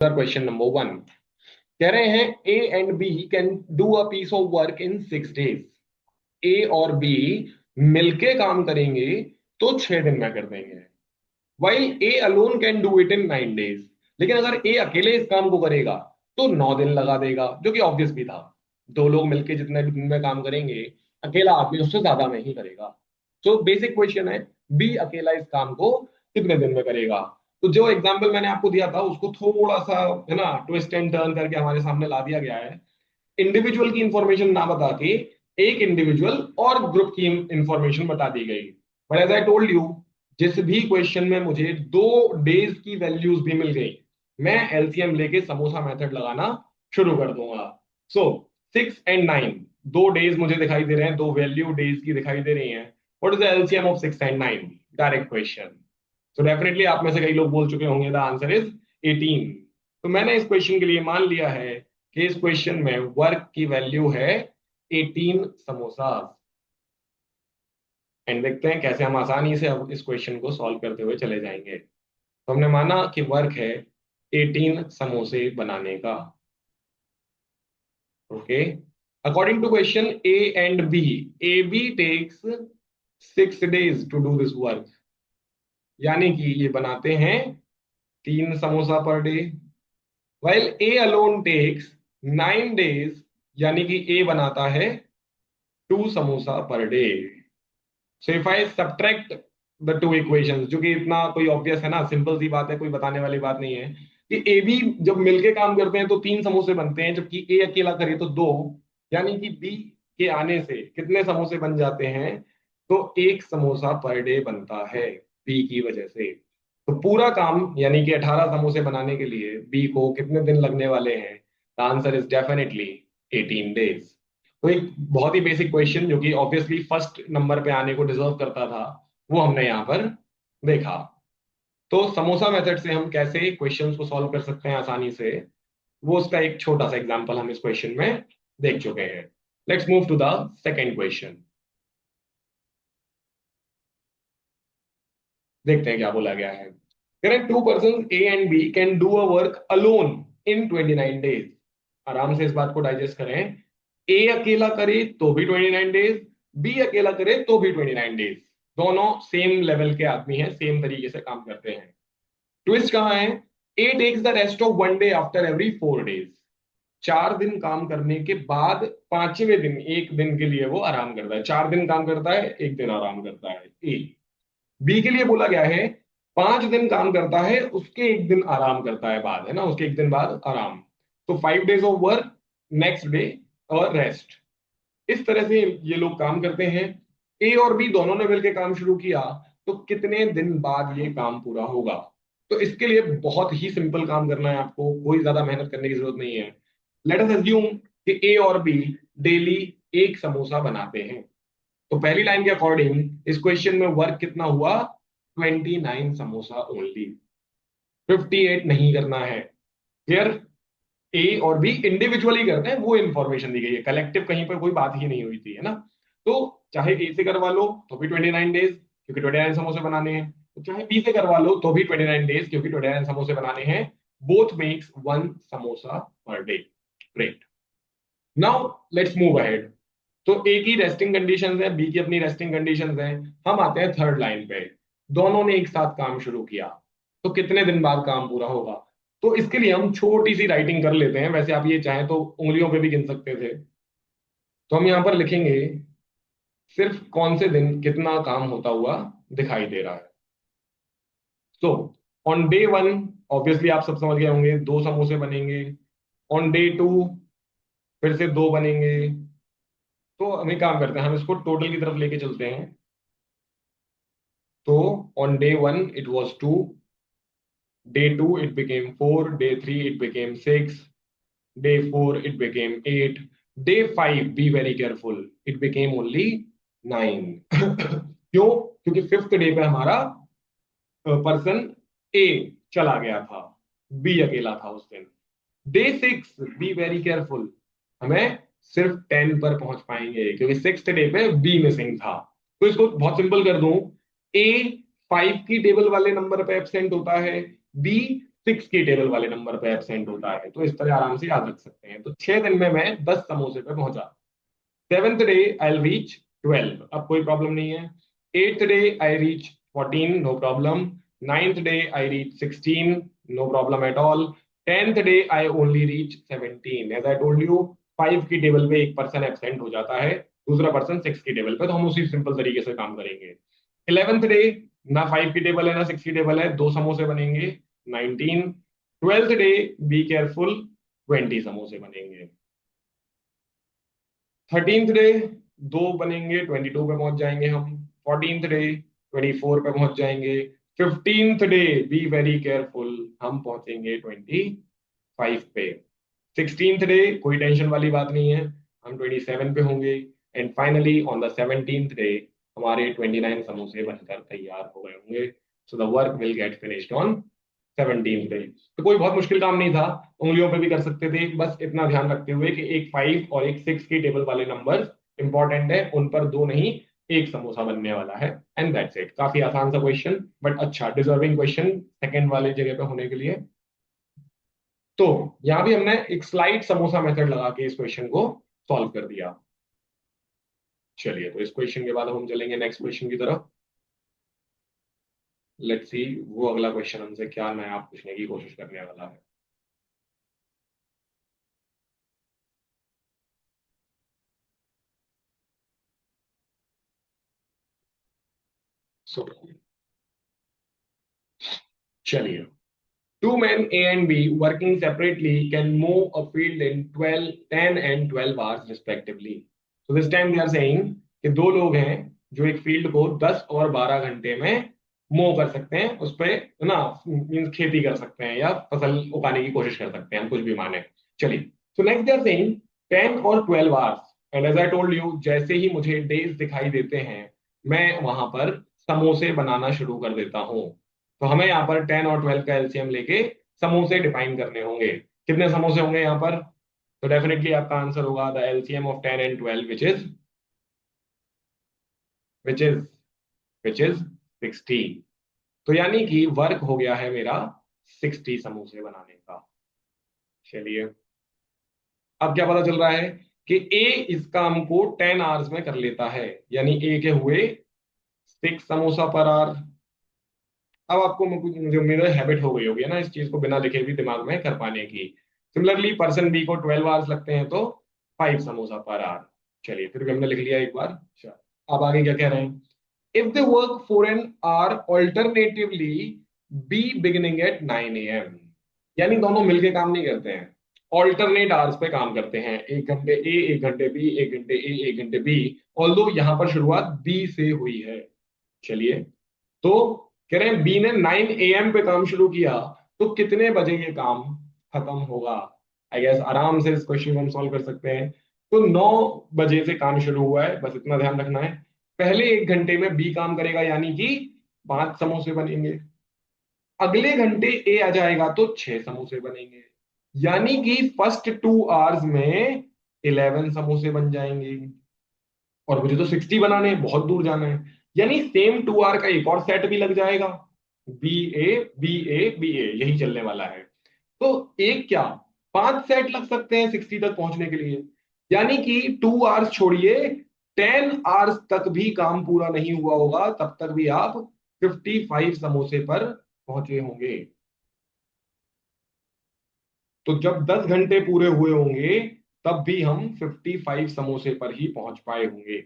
Sir question number 1 कह रहे हैं A and B can do a piece of work in 6 days. A और B मिलके काम करेंगे तो 6 दिन में कर देंगे। While A alone can do it in 9 days. लेकिन अगर ए अकेले इस काम को करेगा तो 9 दिन लगा देगा, जो कि ऑब्वियस भी था। दो लोग मिलके जितने दिन में काम करेंगे, अकेला आदमी उससे ज्यादा में ही करेगा। तो बेसिक क्वेश्चन है, बी अकेला इस काम को कितने दिन में करेगा। तो जो एग्जाम्पल मैंने आपको दिया था उसको थोड़ा सा, है ना, ट्विस्ट एंड टर्न करके हमारे सामने ला दिया गया है। इंडिविजुअल की इंफॉर्मेशन ना बता के एक इंडिविजुअल और ग्रुप की इंफॉर्मेशन बता दी गई। But as I told you, जिस भी क्वेश्चन में मुझे 2 डेज की वैल्यूज भी मिल गई, मैं एलसीएम लेके समोसा मेथड लगाना शुरू कर दूंगा। सो 6 एंड 9, 2 डेज मुझे दिखाई दे रहे हैं, दो वैल्यू डेज की दिखाई दे रही हैं। What is the LCM of 6 and 9? Direct question. So definitely आप में से कई लोग बोल चुके होंगे द आंसर इज 18। तो मैंने इस क्वेश्चन के लिए मान लिया है कि इस क्वेश्चन में वर्क की वैल्यू है 18 समोसा। एंड देखते हैं कैसे हम आसानी से अब इस क्वेश्चन को सॉल्व करते हुए चले जाएंगे। तो हमने माना कि वर्क है 18 समोसे बनाने का। Okay, according to question A and B, A B takes 6 days to do this work. यानी कि ये बनाते हैं 3 samosa per day. While A alone takes 9 days, यानी कि ए बनाता है 2 samosa per day. So if I subtract the two equations, जो कि इतना कोई ऑब्वियस है ना, सिंपल सी बात है, कोई बताने वाली बात नहीं है कि ए बी जब मिलके काम करते हैं तो 3 समोसे बनते हैं, जबकि ए अकेला करे तो 2। यानी कि बी के आने से कितने समोसे बन जाते हैं? तो 1 समोसा पर डे बनता है बी की वजह से। तो पूरा काम यानी कि 18 समोसे बनाने के लिए बी को कितने दिन लगने वाले हैं? The answer is definitely 18 days. तो एक बहुत ही बेसिक क्वेश्चन जो कि ऑब्वियसली फर्स्ट नंबर पे आने को डिजर्व करता था, वो हमने यहाँ पर देखा। तो समोसा मेथड से हम कैसे क्वेश्चंस को सॉल्व कर सकते हैं आसानी से, वो उसका एक छोटा सा एग्जांपल हम इस क्वेश्चन में देख चुके हैं। Let's move to the second question. देखते हैं क्या बोला गया है। Correct, 2 person A and B can do a work alone in 29 days. आराम से इस बात को डाइजेस्ट करें। ए अकेला करे तो भी 29 डेज, बी अकेला करे तो भी 29 डेज। दोनों सेम लेवल के आदमी हैं, सेम तरीके से काम करते हैं। ट्विस्ट कहाँ है? A takes the rest of 1 day after every 4 days. 4 दिन काम करने के बाद 5वें दिन एक दिन के लिए वो आराम करता है। 4 दिन काम करता है, एक दिन आराम करता है ए। बी के लिए बोला गया है 5 दिन काम करता है, उसके एक दिन आराम करता है बाद, है ना, उसके एक दिन बाद आराम। तो 5 days of work, next day और रेस्ट। इस तरह से ये लोग काम करते हैं। ए और बी दोनों ने मिलकर काम शुरू किया, तो कितने दिन बाद ये काम पूरा होगा? तो इसके लिए बहुत ही सिंपल काम करना है आपको, कोई ज्यादा मेहनत करने की जरूरत नहीं है। लेट अस अज्यूम कि ए और बी डेली 1 समोसा बनाते हैं। तो पहली लाइन के अकॉर्डिंग इस क्वेश्चन में वर्क कितना हुआ? 29 समोसा ओनली। 58 नहीं करना है। क्लियर? ए और बी इंडिविजुअली करते हैं, वो इंफॉर्मेशन दी गई है, कलेक्टिव कहीं पर कोई बात ही नहीं हुई थी, है ना। तो चाहे ए से करवा लो तो भी 29 डेज, क्योंकि 29 समोसे बनाने हैं। तो चाहे बी से करवा लो तो भी 29 डेज, क्योंकि 29 समोसे बनाने हैं। Both makes 1 samosa per day. Great. Now let's move ahead. तो ए की रेस्टिंग कंडीशंस है, बी की अपनी रेस्टिंग कंडीशंस है। हम आते हैं थर्ड लाइन पे। दोनों ने एक साथ काम शुरू किया, तो कितने दिन बाद काम पूरा होगा? तो इसके लिए हम छोटी सी राइटिंग कर लेते हैं, वैसे आप ये चाहें तो उंगलियों पे भी गिन सकते थे। तो हम यहाँ पर लिखेंगे सिर्फ कौन से दिन कितना काम होता हुआ दिखाई दे रहा है। सो ऑन डे 1, ऑब्वियसली आप सब समझ गए होंगे, 2 समोसे बनेंगे। ऑन डे 2 फिर से 2 बनेंगे। तो हम एक काम करते हैं, हम इसको टोटल की तरफ लेके चलते हैं। तो on day 1 it was 2, day 2 it became 4, day 3 it became 6, day 4 it became 8, day 5, be very careful, it became only 9। क्यों? क्योंकि फिफ्थ डे पे हमारा पर्सन ए चला गया था, बी अकेला था उस दिन। डे 6, बी वेरी केयरफुल, हमें सिर्फ 10 पर पहुंच पाएंगे, क्योंकि सिक्स डे पे बी मिसिंग था। तो इसको बहुत सिंपल कर दूं, ए 5 की टेबल वाले नंबर पे एब्सेंट होता है, बी 6 की टेबल वाले नंबर पे एब्सेंट होता है। तो इस तरह आराम से याद रख सकते हैं। तो 6 दिन में मैं 10 समोसे पे पहुंचा। 7th डे आई रीच 12, अब कोई प्रॉब्लम नहीं है। 8th day I reach 14, no problem. 9th day I reach 16, no problem at all. 10th day I only reach 17। As I told you, 5 की टेबल पे एक पर्सन एब्सेंट हो जाता है, दूसरा पर्सन 6 की टेबल पे, तो हम उसी सिंपल तरीके से काम करेंगे। 11th डे, ना 5 की टेबल है ना 6 की टेबल है, 2 समोसे बनेंगे, 19। 12th डे, बी केयरफुल, 20 समोसे बनेंगे। 13th डे, 2 बनेंगे, 22 पे पहुंच जाएंगे हम। 14th डे, 24 पे पहुंच जाएंगे। 15th day, be very careful, हम पहुंचेंगे 25 पे। 16th डे, कोई टेंशन वाली बात नहीं है, हम 27 पे होंगे। And finally on the 17th day, हमारे 29 समोसे बनकर तैयार हो गए होंगे। So the work will get finished on 17th day. तो कोई बहुत मुश्किल काम नहीं था, उंगलियों पे भी कर सकते थे। बस इतना ध्यान रखते हुए कि एक 5 और एक 6 की टेबल वाले नंबर इंपॉर्टेंट है, उन पर दो नहीं, एक समोसा बनने वाला है। And that's it. काफी आसान सा क्वेश्चन, बट अच्छा डिजर्विंग क्वेश्चन सेकंड वाले जगह पे होने के लिए। तो यहां भी हमने एक स्लाइड समोसा मेथड लगा के इस क्वेश्चन को सॉल्व कर दिया। चलिए, तो इस क्वेश्चन के बाद हम चलेंगे नेक्स्ट क्वेश्चन की तरफ। लेट्स सी वो अगला क्वेश्चन हमसे क्या नया पूछने की कोशिश करने वाला है। सो चलिए, two men A and B working separately can move a field in 12, 10 and 12 hours respectively. So this time they are saying कि दो लोग हैं जो एक फील्ड को 10 और 12 घंटे में मूव कर सकते हैं, उस पे ना मीन्स खेती कर सकते हैं या फसल उगाने की कोशिश कर सकते हैं, हम कुछ भी माने। चलिए, so next they are saying 10 और 12 hours, and as I told you, जैसे ही मुझे डेज दिखाई देते हैं, मैं वहां पर समोसे बनाना शुरू कर देता हूँ। तो हमें यहाँ पर 10 और 12 का एलसीएम लेके समोसे डिफाइन करने होंगे। कितने समोसे होंगे यहाँ पर? तो डेफिनेटली आपका आंसर होगा the LCM of 10 and 12, which is which is 60। तो यानी कि वर्क हो गया है मेरा 60 समोसे बनाने का। चलिए, अब क्या पता चल रहा है कि ए इस काम को 10 आवर्स में कर लेता है, यानी ए के हुए 6 समोसा पर आवर। अब आपको मुझे उम्मीद है हैबिट हो गई होगी ना इस चीज को बिना लिखे भी दिमाग में कर पाने की। सिमिलरली पर्सन बी को 12 आवर्स लगते हैं, तो 5 समोसा पर आवर। चलिए, फिर भी हमने लिख लिया एक बार। अच्छा, अब आगे क्या कह रहे हैं? If they work for an hour alternatively, B beginning at 9 AM, यानी दोनों मिलके काम नहीं करते हैं, ऑल्टरनेट आवर्स पे काम करते हैं। 1 घंटे ए, 1 घंटे बी, 1 घंटे ए, 1 घंटे बी। ऑल्दो यहाँ पर शुरुआत बी से हुई है। चलिए, तो कह रहे हैं बी ने 9 AM पे काम शुरू किया, तो कितने बजे ये काम खत्म होगा? आई गेस आराम से इस क्वेश्चन को हम सॉल्व कर सकते हैं। तो 9 बजे से काम शुरू हुआ है, बस इतना ध्यान रखना है। पहले 1 घंटे में बी काम करेगा, यानी कि 5 समोसे बनेंगे। अगले घंटे ए आ जाएगा तो 6 समोसे बनेंगे, यानी कि फर्स्ट 2 आवर्स में 11 समोसे बन जाएंगे। और मुझे तो 60 बनाने हैं, बहुत दूर जाना है, यानी सेम 2 आवर का एक और सेट भी लग जाएगा। B A B A B A, यही चलने वाला है। तो एक क्या, 5 सेट लग सकते हैं 60 तक पहुंचने के लिए। यानी कि 2 आवर्स छोड़िए, 10 आवर्स तक भी काम पूरा नहीं हुआ होगा, तब तक भी आप 55 समोसे पर पहुंचे होंगे। तो जब 10 घंटे पूरे हुए होंगे, तब भी हम 55 समोसे पर ही पहुंच पाए होंगे।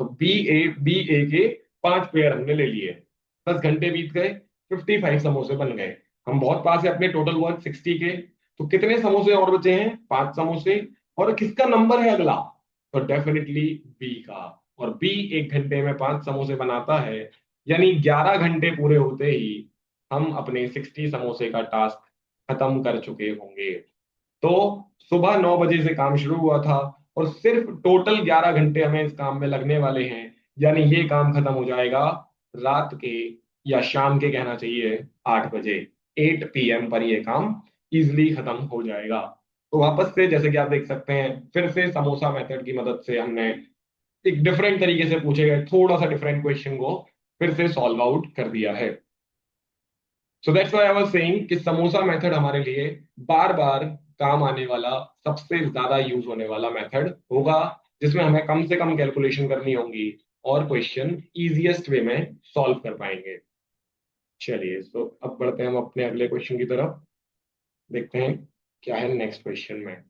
तो बी ए के 5 पेयर हमने ले लिए, 10 घंटे बीत गए, 55 समोसे बन गए। हम बहुत पास है अपने टोटल वर्क 60 के। तो कितने समोसे और बचे हैं? 5 समोसे। और किसका नंबर है अगला? तो डेफिनेटली बी का। और बी 1 घंटे में 5 समोसे बनाता है, यानी 11 घंटे पूरे होते ही हम अपने 60 समोसे का टास्क खत्म कर चुके होंगे। तो सुबह 9 बजे से काम शुरू हुआ था, और सिर्फ टोटल 11 घंटे हमें इस काम में लगने वाले हैं, यानी ये काम खत्म हो जाएगा रात के, या शाम के कहना चाहिए, 8 बजे। 8 PM पर ये काम इजिली खत्म हो जाएगा। तो वापस से जैसे कि आप देख सकते हैं, फिर से समोसा मेथड की मदद से हमने एक डिफरेंट तरीके से पूछे गए थोड़ा सा डिफरेंट क्वेश्चन को फिर से सॉल्व आउट कर दिया है। So that's why I was saying कि समोसा मेथड हमारे लिए बार बार काम आने वाला, सबसे ज्यादा यूज होने वाला मेथड होगा, जिसमें हमें कम से कम कैलकुलेशन करनी होगी और क्वेश्चन इजीएस्ट वे में सॉल्व कर पाएंगे। चलिए, तो अब बढ़ते हैं हम अपने अगले क्वेश्चन की तरफ। देखते हैं क्या है नेक्स्ट क्वेश्चन में।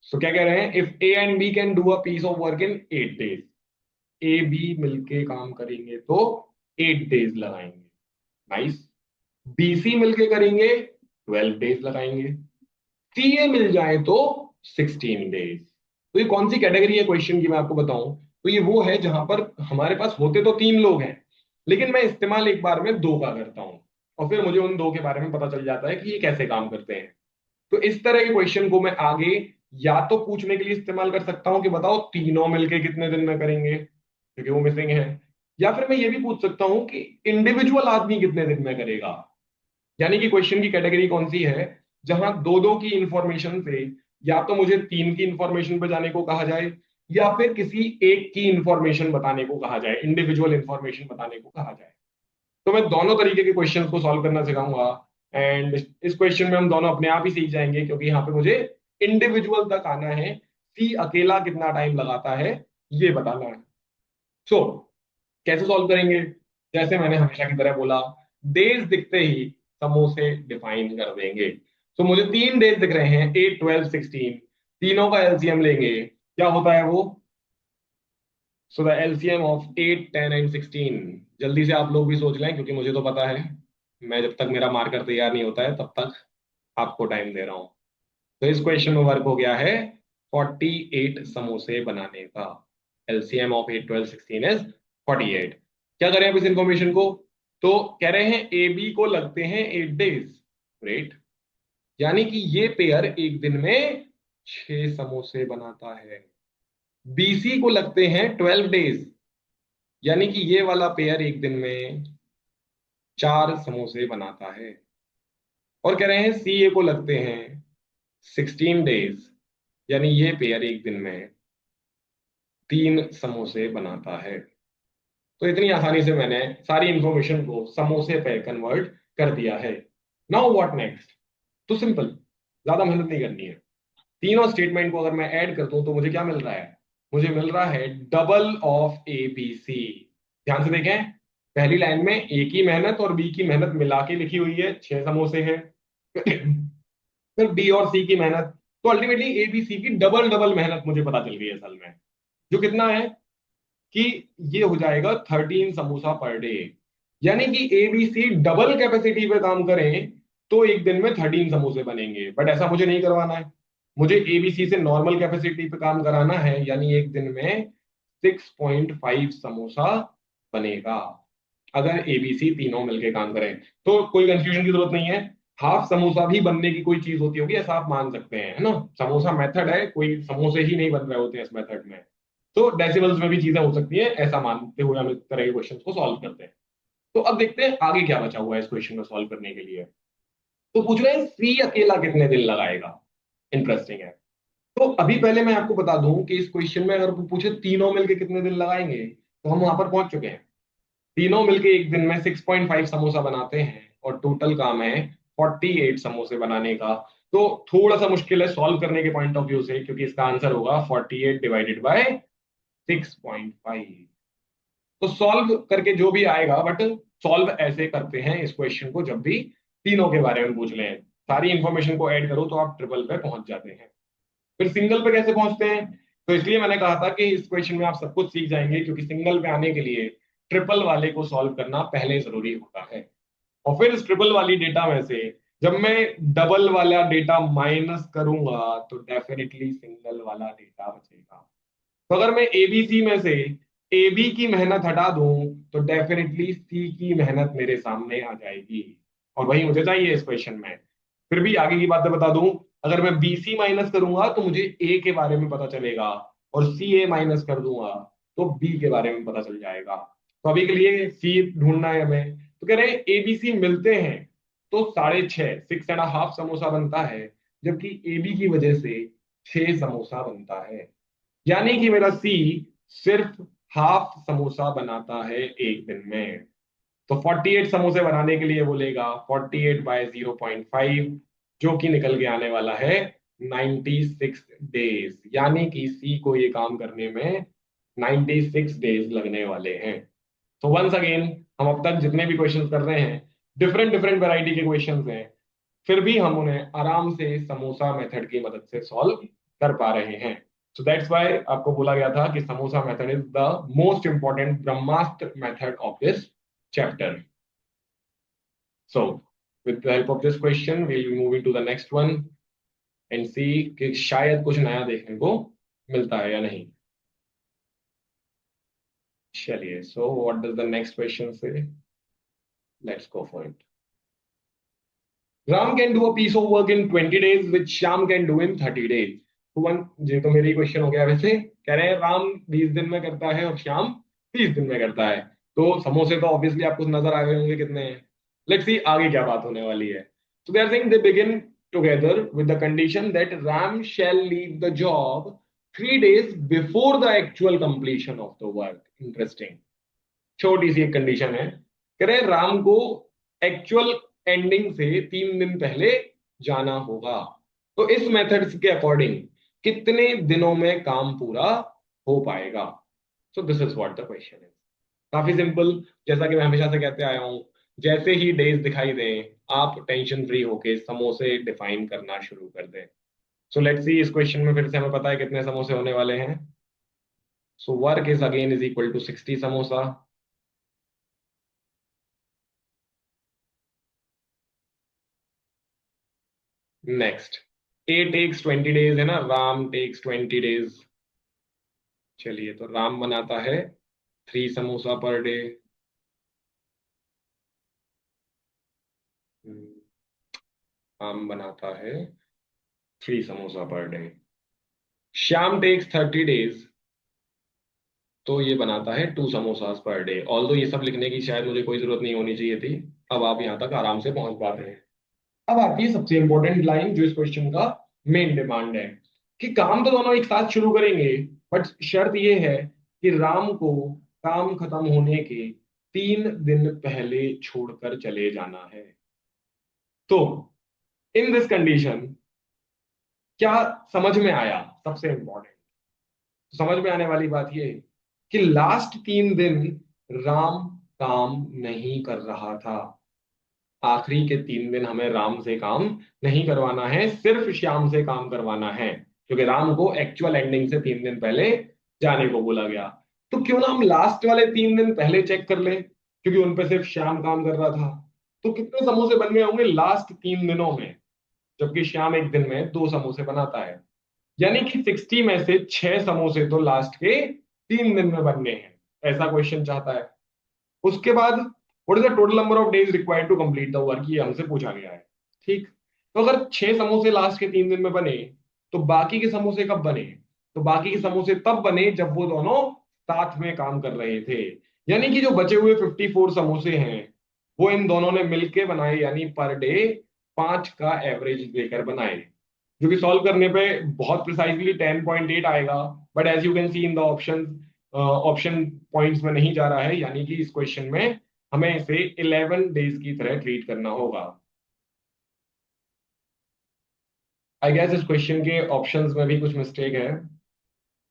सो क्या कह रहे हैं, if A and B can do a piece of work in 8 days. A B मिलके काम करेंगे तो 8 डेज लगाएंगे। नाइस। बी सी मिलके करेंगे 12 डेज लगाएंगे। सी ए मिल जाए तो 16 डेज। तो ये कौन सी कैटेगरी है क्वेश्चन की मैं आपको बताऊं, तो ये वो है जहां पर हमारे पास होते तो 3 लोग हैं, लेकिन मैं इस्तेमाल एक बार में दो का करता हूं, और फिर मुझे उन दो के बारे में पता चल जाता है कि ये कैसे काम करते हैं। तो इस तरह के क्वेश्चन को मैं आगे या तो पूछने के लिए इस्तेमाल कर सकता हूं कि बताओ तीनों मिलके कितने दिन में करेंगे, क्योंकि वो मिसिंग है। या फिर मैं ये भी पूछ सकता हूं कि इंडिविजुअल आदमी कितने दिन में करेगा। यानी कि क्वेश्चन की कैटेगरी कौन सी है, जहां दो दो की इंफॉर्मेशन से या तो मुझे तीन की इंफॉर्मेशन पे जाने को कहा जाए, या फिर किसी एक की इंफॉर्मेशन बताने को कहा जाए, इंडिविजुअल इंफॉर्मेशन बताने को कहा जाए। तो मैं दोनों तरीके के क्वेश्चंस को सॉल्व करना सिखाऊंगा। एंड इस क्वेश्चन में हम दोनों अपने आप ही सीख जाएंगे, क्योंकि यहाँ पे मुझे इंडिविजुअल तक आना है, सी अकेला कितना टाइम लगाता है ये बताना है। सो कैसे सॉल्व करेंगे, जैसे मैंने हमेशा की तरह बोला, डेज दिखते ही समोसे डिफाइन कर देंगे। तो मुझे 3 डेज दिख रहे हैं, 8, 12, 16। तीनों का एलसीएम लेंगे, क्या होता है वो। So the LCM of 8, 10 and 16। जल्दी से आप लोग भी सोच लें, क्योंकि मुझे तो पता है, मैं जब तक मेरा मार्कर तैयार नहीं होता है तब तक आपको टाइम दे रहा हूं। तो इस क्वेश्चन में वर्क हो गया है 48 समोसे बनाने का। LCM of 8, 12, 16 is 48। क्या करें अब इस इंफॉर्मेशन को, तो कह रहे हैं ए बी को लगते हैं 8 डेज। ग्रेट। यानी कि ये पेयर एक दिन में 6 समोसे बनाता है। बीसी को लगते हैं 12 डेज, यानी कि ये वाला पेयर एक दिन में 4 समोसे बनाता है। और कह रहे हैं सी ए को लगते हैं 16 डेज, यानी ये पेयर एक दिन में 3 समोसे बनाता है। तो इतनी आसानी से मैंने सारी इंफॉर्मेशन को समोसे पे कन्वर्ट कर दिया है। Now what next. तो सिंपल, ज्यादा मेहनत नहीं करनी है। तीनों स्टेटमेंट को अगर मैं ऐड कर दूं तो मुझे क्या मिल रहा है, मुझे मिल रहा है double of A B C. ध्यान से देखें, पहली लाइन में ए की मेहनत और बी की मेहनत मिला के लिखी हुई है, 6 समोसे हैं। फिर बी और सी की मेहनत, तो अल्टीमेटली ए बी सी की डबल डबल मेहनत मुझे पता चल गई है असल में। जो कितना है कि ये हो जाएगा 13 समोसा पर डे। यानी कि A B C double capacity पे काम करें तो एक दिन में 13 समोसे बनेंगे, बट ऐसा मुझे नहीं करवाना है। मुझे एबीसी से नॉर्मल कैपेसिटी पे काम कराना है, यानी एक दिन में 6.5 समोसा बनेगा अगर एबीसी तीनों मिलके काम करें। तो कोई कंफ्यूजन की जरूरत नहीं है, हाफ समोसा भी बनने की कोई चीज होती होगी, ऐसा आप मान सकते हैं, है ना। समोसा मेथड है, कोई समोसे ही नहीं बन रहे होते हैं इस मेथड में। तो डेसिमल्स में भी चीजें हो सकती हैं, ऐसा मानते हुए हम इस तरह के क्वेश्चन को सॉल्व करते हैं। तो अब देखते हैं आगे क्या बचा हुआ है इस क्वेश्चन को सॉल्व करने के लिए। तो पूछ रहे हैं सी अकेला कितने दिन लगाएगा। इंटरेस्टिंग है। तो अभी पहले मैं आपको बता दूं कि इस क्वेश्चन में अगर पूछे तीनों मिलके कितने दिन लगाएंगे, तो हम वहां पर पहुंच चुके हैं। तीनों मिलके एक दिन में 6.5 समोसा बनाते हैं, और टोटल काम है 48 समोसे बनाने का। तो थोड़ा सा मुश्किल है सॉल्व करने के पॉइंट ऑफ व्यू से, क्योंकि इसका आंसर होगा 48 डिवाइडेड बाय 6.5। तो सॉल्व करके जो भी आएगा, बट सॉल्व ऐसे करते हैं इस क्वेश्चन को जब भी तीनों के बारे में पूछ लें, सारी इंफॉर्मेशन को ऐड करो तो आप ट्रिपल पे पहुंच जाते हैं। फिर सिंगल पे कैसे पहुंचते हैं, तो इसलिए मैंने कहा था कि इस क्वेश्चन में आप सब कुछ सीख जाएंगे, क्योंकि सिंगल पे आने के लिए ट्रिपल वाले को सॉल्व करना पहले जरूरी होता है। और फिर इस ट्रिपल वाली डेटा में से जब मैं डबल वाला डेटा माइनस करूंगा तो डेफिनेटली सिंगल वाला डेटा बचेगा। तो अगर मैं एबीसी में से ए बी की मेहनत हटा दूं तो डेफिनेटली सी की मेहनत मेरे सामने आ जाएगी, और वही मुझे चाहिए इस क्वेश्चन में। फिर भी आगे की बातें बता दूं, अगर मैं बी सी माइनस करूंगा तो मुझे ए के बारे में पता चलेगा, और सी ए माइनस कर दूंगा तो बी के बारे में पता चल जाएगा। तो अभी के लिए सी ढूंढना है हमें। तो कह रहे हैं ए बी सी मिलते हैं तो 6.5, 6.5 समोसा बनता है, जबकि ए बी की वजह से 6 समोसा बनता है। यानी कि मेरा सी सिर्फ हाफ समोसा बनाता है एक दिन में। तो 48 समोसे बनाने के लिए बोलेगा 48/0.5, जो कि निकल के आने वाला है 96 डेज, यानी कि सी को ये काम करने में 96 डेज लगने वाले हैं। तो वंस अगेन, हम अब तक जितने भी क्वेश्चंस कर रहे हैं, डिफरेंट डिफरेंट वैरायटी के क्वेश्चंस हैं, फिर भी हम उन्हें आराम से समोसा मेथड की मदद से सॉल्व कर पा रहे हैं। सो दैट्स व्हाई आपको बोला गया था कि samosa method is the most important Brahmastra method of this chapter. So with the help of this question we will be moving to the next one and see कि शायद कुछ नया देखने को मिलता है या नहीं। चलिए, so what does the next question say? Let's go for it. Ram can do a piece of work in 20 days which Shyam can do in 30 days। तो वन, ये तो मेरी क्वेश्चन हो गया। वैसे कह रहे हैं राम 20 दिन में करता है और श्याम 30 दिन में करता है, तो समोसे तो ऑब्वियसली आपको नजर आ गए होंगे कितने हैं। लेट्स सी आगे क्या बात होने वाली है। So they are saying they begin together with the condition that Ram shall leave the job 3 days before the actual completion of the work. Interesting, छोटी सी एक कंडीशन है। कह रहे हैं राम को एक्चुअल एंडिंग से 3 दिन पहले जाना होगा। तो इस मेथड्स के अकॉर्डिंग कितने दिनों में काम पूरा हो पाएगा? सो this is what the question is. काफी सिंपल, जैसा कि मैं हमेशा से कहते आया हूं, जैसे ही डेज दिखाई दें आप टेंशन फ्री होके समोसे डिफाइन करना शुरू कर दें। सो लेट्स सी, इस क्वेश्चन में फिर से हमें पता है कितने समोसे होने वाले हैं। So work is again is equal to 60 samosa. Next, A takes 20 days है ना, राम टेक्स 20 days। चलिए, तो राम बनाता है 3 समोसा पर डे। राम बनाता है 3 samosa per day. Shyam takes 30 days, तो ये बनाता है 2 समोसास पर डे। ऑल्दो ये सब लिखने की शायद मुझे कोई जरूरत नहीं होनी चाहिए थी, अब आप यहाँ तक आराम से पहुंच पाते हैं। अब आती है सबसे इंपॉर्टेंट लाइन, जो इस क्वेश्चन का मेन डिमांड है, कि काम तो दोनों एक साथ शुरू करेंगे, बट शर्त ये है कि राम को काम खत्म होने के 3 दिन पहले छोड़कर चले जाना है। तो इन दिस कंडीशन क्या समझ में आया? सबसे इंपॉर्टेंट समझ में आने वाली बात ये कि लास्ट 3 दिन राम काम नहीं कर रहा था। आखिरी के 3 दिन हमें राम से काम नहीं करवाना है, सिर्फ श्याम से काम करवाना है, क्योंकि राम को एक्चुअल एंडिंग से 3 दिन पहले जाने को बोला गया। तो क्यों ना हम लास्ट वाले 3 दिन पहले चेक कर लें, क्योंकि उन पे सिर्फ श्याम काम कर रहा था। तो कितने समोसे बन गए होंगे लास्ट 3 दिनों में, जबकि श्याम एक दिन में 2 समोसे बनाता है। यानी कि 60 में से 6 समोसे तो लास्ट के 3 दिन में बन गए हैं, ऐसा क्वेश्चन चाहता है। उसके बाद what is the total number of days required to complete the work, ये हमसे पूछा गया है। ठीक, तो अगर 6 समोसे लास्ट के 3 दिन में बने, तो बाकी के समोसे कब बने? तो बाकी के समोसे तब बने जब वो दोनों साथ में काम कर रहे थे। यानी कि जो बचे हुए 54 समोसे हैं, वो इन दोनों ने मिलके बनाए, यानी पर डे 5 का एवरेज देकर बनाए, जो कि सॉल्व करने पे बहुत प्रिसाइजली 10.8 आएगा। But as you can see in the option, option points में नहीं जा रहा है, यानी कि इस क्वेश्चन में हमें इसे 11 डेज की तरह ट्रीट करना होगा। आई गेस इस क्वेश्चन के ऑप्शंस में भी कुछ मिस्टेक है,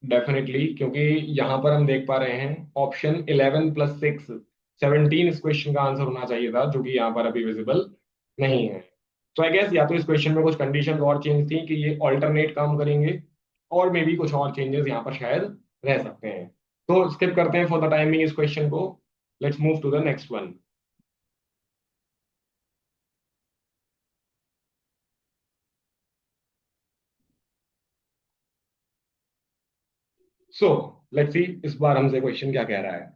डेफिनेटली, क्योंकि यहाँ पर हम देख पा रहे हैं ऑप्शन 11 + 6 17 इस क्वेश्चन का आंसर होना चाहिए था, जो कि यहाँ पर अभी विजिबल नहीं है। तो आई गेस या तो इस क्वेश्चन में कुछ कंडीशन और चेंज थी कि ये ऑल्टरनेट काम करेंगे, और मे भी कुछ और चेंजेस यहाँ पर शायद रह सकते हैं। तो स्किप करते हैं फॉर द टाइमिंग इस क्वेश्चन को। Let's move to the next one. So let's see इस बार हमसे क्वेश्चन क्या कह रहा है।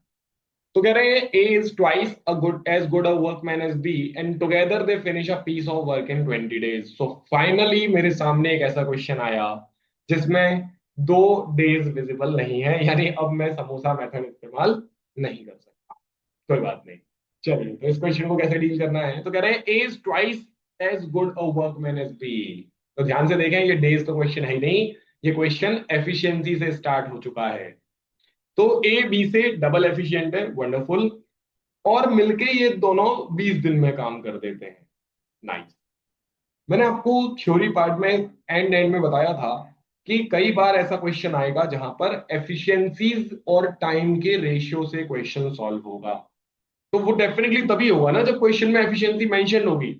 तो कह रहे हैं A is twice a good a workman as B and together they finish a piece of work in 20 days। So finally मेरे सामने एक ऐसा क्वेश्चन आया जिसमें 2 डेज विजिबल नहीं है, यानी अब मैं समोसा मेथड इस्तेमाल नहीं कर सकता। कोई बात नहीं, चलिए, तो इस क्वेश्चन को कैसे डील करना है। तो कह रहे हैं A is twice as good a workman as B. तो ध्यान से देखें, ये डेज तो क्वेश्चन है ही नहीं, ये क्वेश्चन एफिशिएंसी से स्टार्ट हो चुका है। तो ए बी से डबल एफिशिएंट है, वंडरफुल। और मिलके ये दोनों 20 दिन में काम कर देते हैं। नाइस। मैंने आपको थ्योरी पार्ट में एंड में बताया था कि कई बार ऐसा क्वेश्चन आएगा जहां पर एफिशिएंसीज और टाइम के रेशियो से क्वेश्चन सॉल्व होगा। तो वो डेफिनेटली तभी होगा ना जब क्वेश्चन में एफिशिएंसी मेंशन होगी।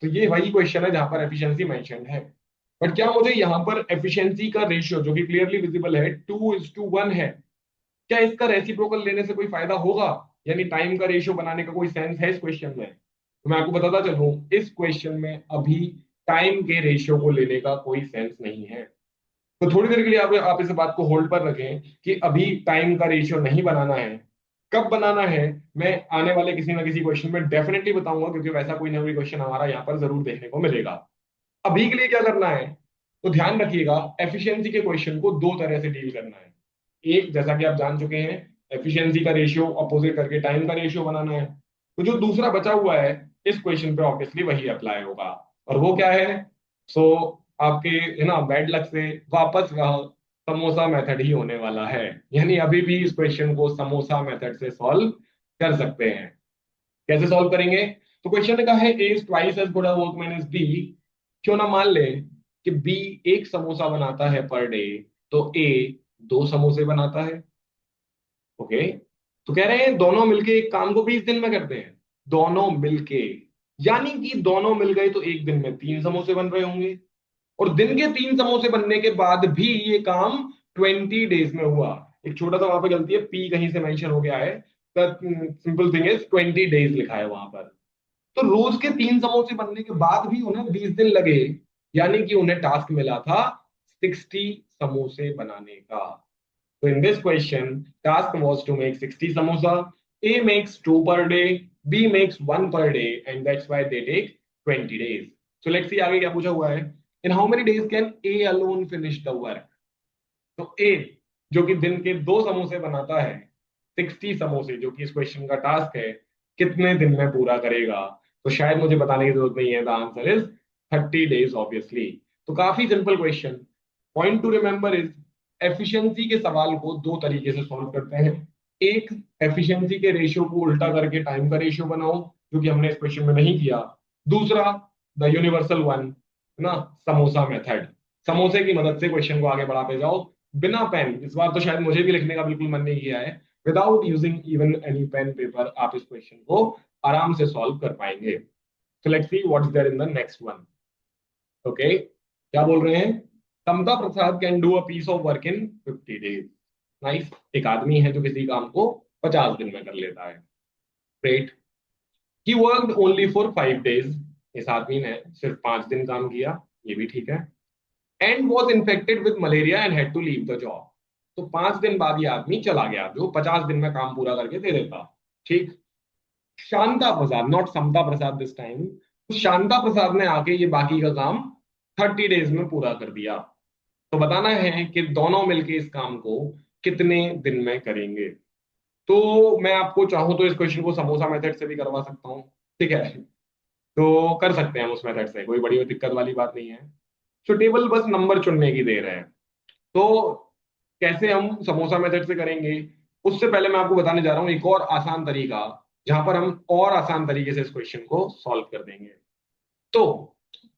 तो ये वही क्वेश्चन है जहां पर एफिशिएंसी मेंशन है। बट क्या मुझे यहाँ पर एफिशिएंसी का रेशियो जो कि क्लियरली विजिबल है 2:1 है, क्या इसका रेसिप्रोकल लेने से कोई फायदा होगा? यानी टाइम का रेशियो बनाने का कोई सेंस है इस क्वेश्चन में? तो मैं आपको बताता चलूं, इस क्वेश्चन में अभी टाइम के रेशियो को लेने का कोई सेंस नहीं है। तो थोड़ी देर के लिए आप इस बात को होल्ड पर रखें कि अभी टाइम का रेशियो नहीं बनाना है। कब बनाना है मैं आने वाले किसी ना किसी क्वेश्चन में डेफिनेटली बताऊंगा, क्योंकि वैसा कोई ना कोई क्वेश्चन हमारा यहाँ पर जरूर देखने को मिलेगा। अभी के लिए क्या करना है, तो ध्यान रखिएगा, एफिशिएंसी के क्वेश्चन को दो तरह से डील करना है। एक, जैसा कि आप जान चुके हैं, एफिशिएंसी का रेशियो अपोजिट करके टाइम का रेशियो बनाना है। तो जो दूसरा बचा हुआ है इस क्वेश्चन पे ऑब्वियसली वही अप्लाई होगा। और वो क्या है? सो आपके है ना बैड लक से वापस वह समोसा मेथड ही होने वाला है। यानी अभी भी इस क्वेश्चन को समोसा मेथड से सॉल्व कर सकते हैं। कैसे सॉल्व करेंगे? तो क्वेश्चन ने कहा है A is twice as good a workman as B. क्यों ना मान ले कि बी एक समोसा बनाता है पर डे, तो ए दो समोसे बनाता है। ओके। तो कह रहे हैं दोनों मिलके एक काम को 20 दिन में करते हैं। दोनों मिलके, यानी कि दोनों मिल गए तो एक दिन में 3 समोसे बन रहे होंगे। और दिन के 3 समोसे बनने के बाद भी ये काम 20 डेज में हुआ। एक छोटा सा वहां पे गलती है, पी कहीं से मेंशन हो गया है। सिंपल थिंग इज 20 डेज लिखा है वहां पर। तो रोज के 3 समोसे बनने के बाद भी उन्हें 20 दिन लगे। यानी कि उन्हें टास्क मिला था 60 समोसे बनाने का। तो in this question task was to make 60 samosa. A makes two per day, B makes one per day, and that's why they take 20 days. So let's see आगे क्या पूछा हुआ है। In how many days can A alone finish the work? तो ए जो कि दिन के 2 समोसे बनाता है, 60 समोसे जो कि इस क्वेश्चन का टास्क है, कितने दिन में पूरा करेगा? तो शायद मुझे बताने की जरूरत नहीं है, the answer is 30 days obviously. तो काफी simple question. Point two remember is, efficiency के सवाल को दो तरीके से सॉल्व करते हैं। एक, एफिशिएंसी के रेशियो को उल्टा करके टाइम का रेशियो बनाओ, जो कि हमने इस क्वेश्चन में नहीं किया। दूसरा, द यूनिवर्सल वन, है ना, समोसा मेथड। समोसे की मदद से क्वेश्चन को आगे बढ़ाते जाओ बिना पेन। इस बार तो शायद मुझे भी लिखने का बिल्कुल मन नहीं किया है। Without using even any pen paper आप इस क्वेश्चन को आराम से सॉल्व कर पाएंगे। So let's see what is there in the next one. Okay, क्या बोल रहे हैं? Samta Prasad can do a piece of work in 50 days. Nice. एक आदमी है जो किसी काम को 50 दिन में कर लेता है। Great. He worked only for 5 days. इस आदमी ने सिर्फ 5 दिन काम किया, ये भी ठीक है। And was infected with malaria and had to leave the job. तो 5 दिन बाद ये आदमी चला गया जो 50 दिन में काम पूरा करके दे देता। ठीक। Shanta Prasad, not Samta Prasad this time, तो शांता प्रसाद ने आके ये बाकी का काम 30 डेज में पूरा कर दिया। तो बताना है कि दोनों मिलके इस काम को कितने दिन में करेंगे। तो मैं आपको चाहूं तो इस क्वेश्चन को समोसा मेथड से भी करवा सकता हूँ। ठीक है, तो कर सकते हैं हम उस मेथड से, कोई बड़ी दिक्कत वाली बात नहीं है। तो टेबल बस नंबर चुनने की देर है। तो कैसे हम समोसा मेथड से करेंगे, उससे पहले मैं आपको बताने जा रहा हूं एक और आसान तरीका, जहां पर हम और आसान तरीके से इस क्वेश्चन को सॉल्व कर देंगे। तो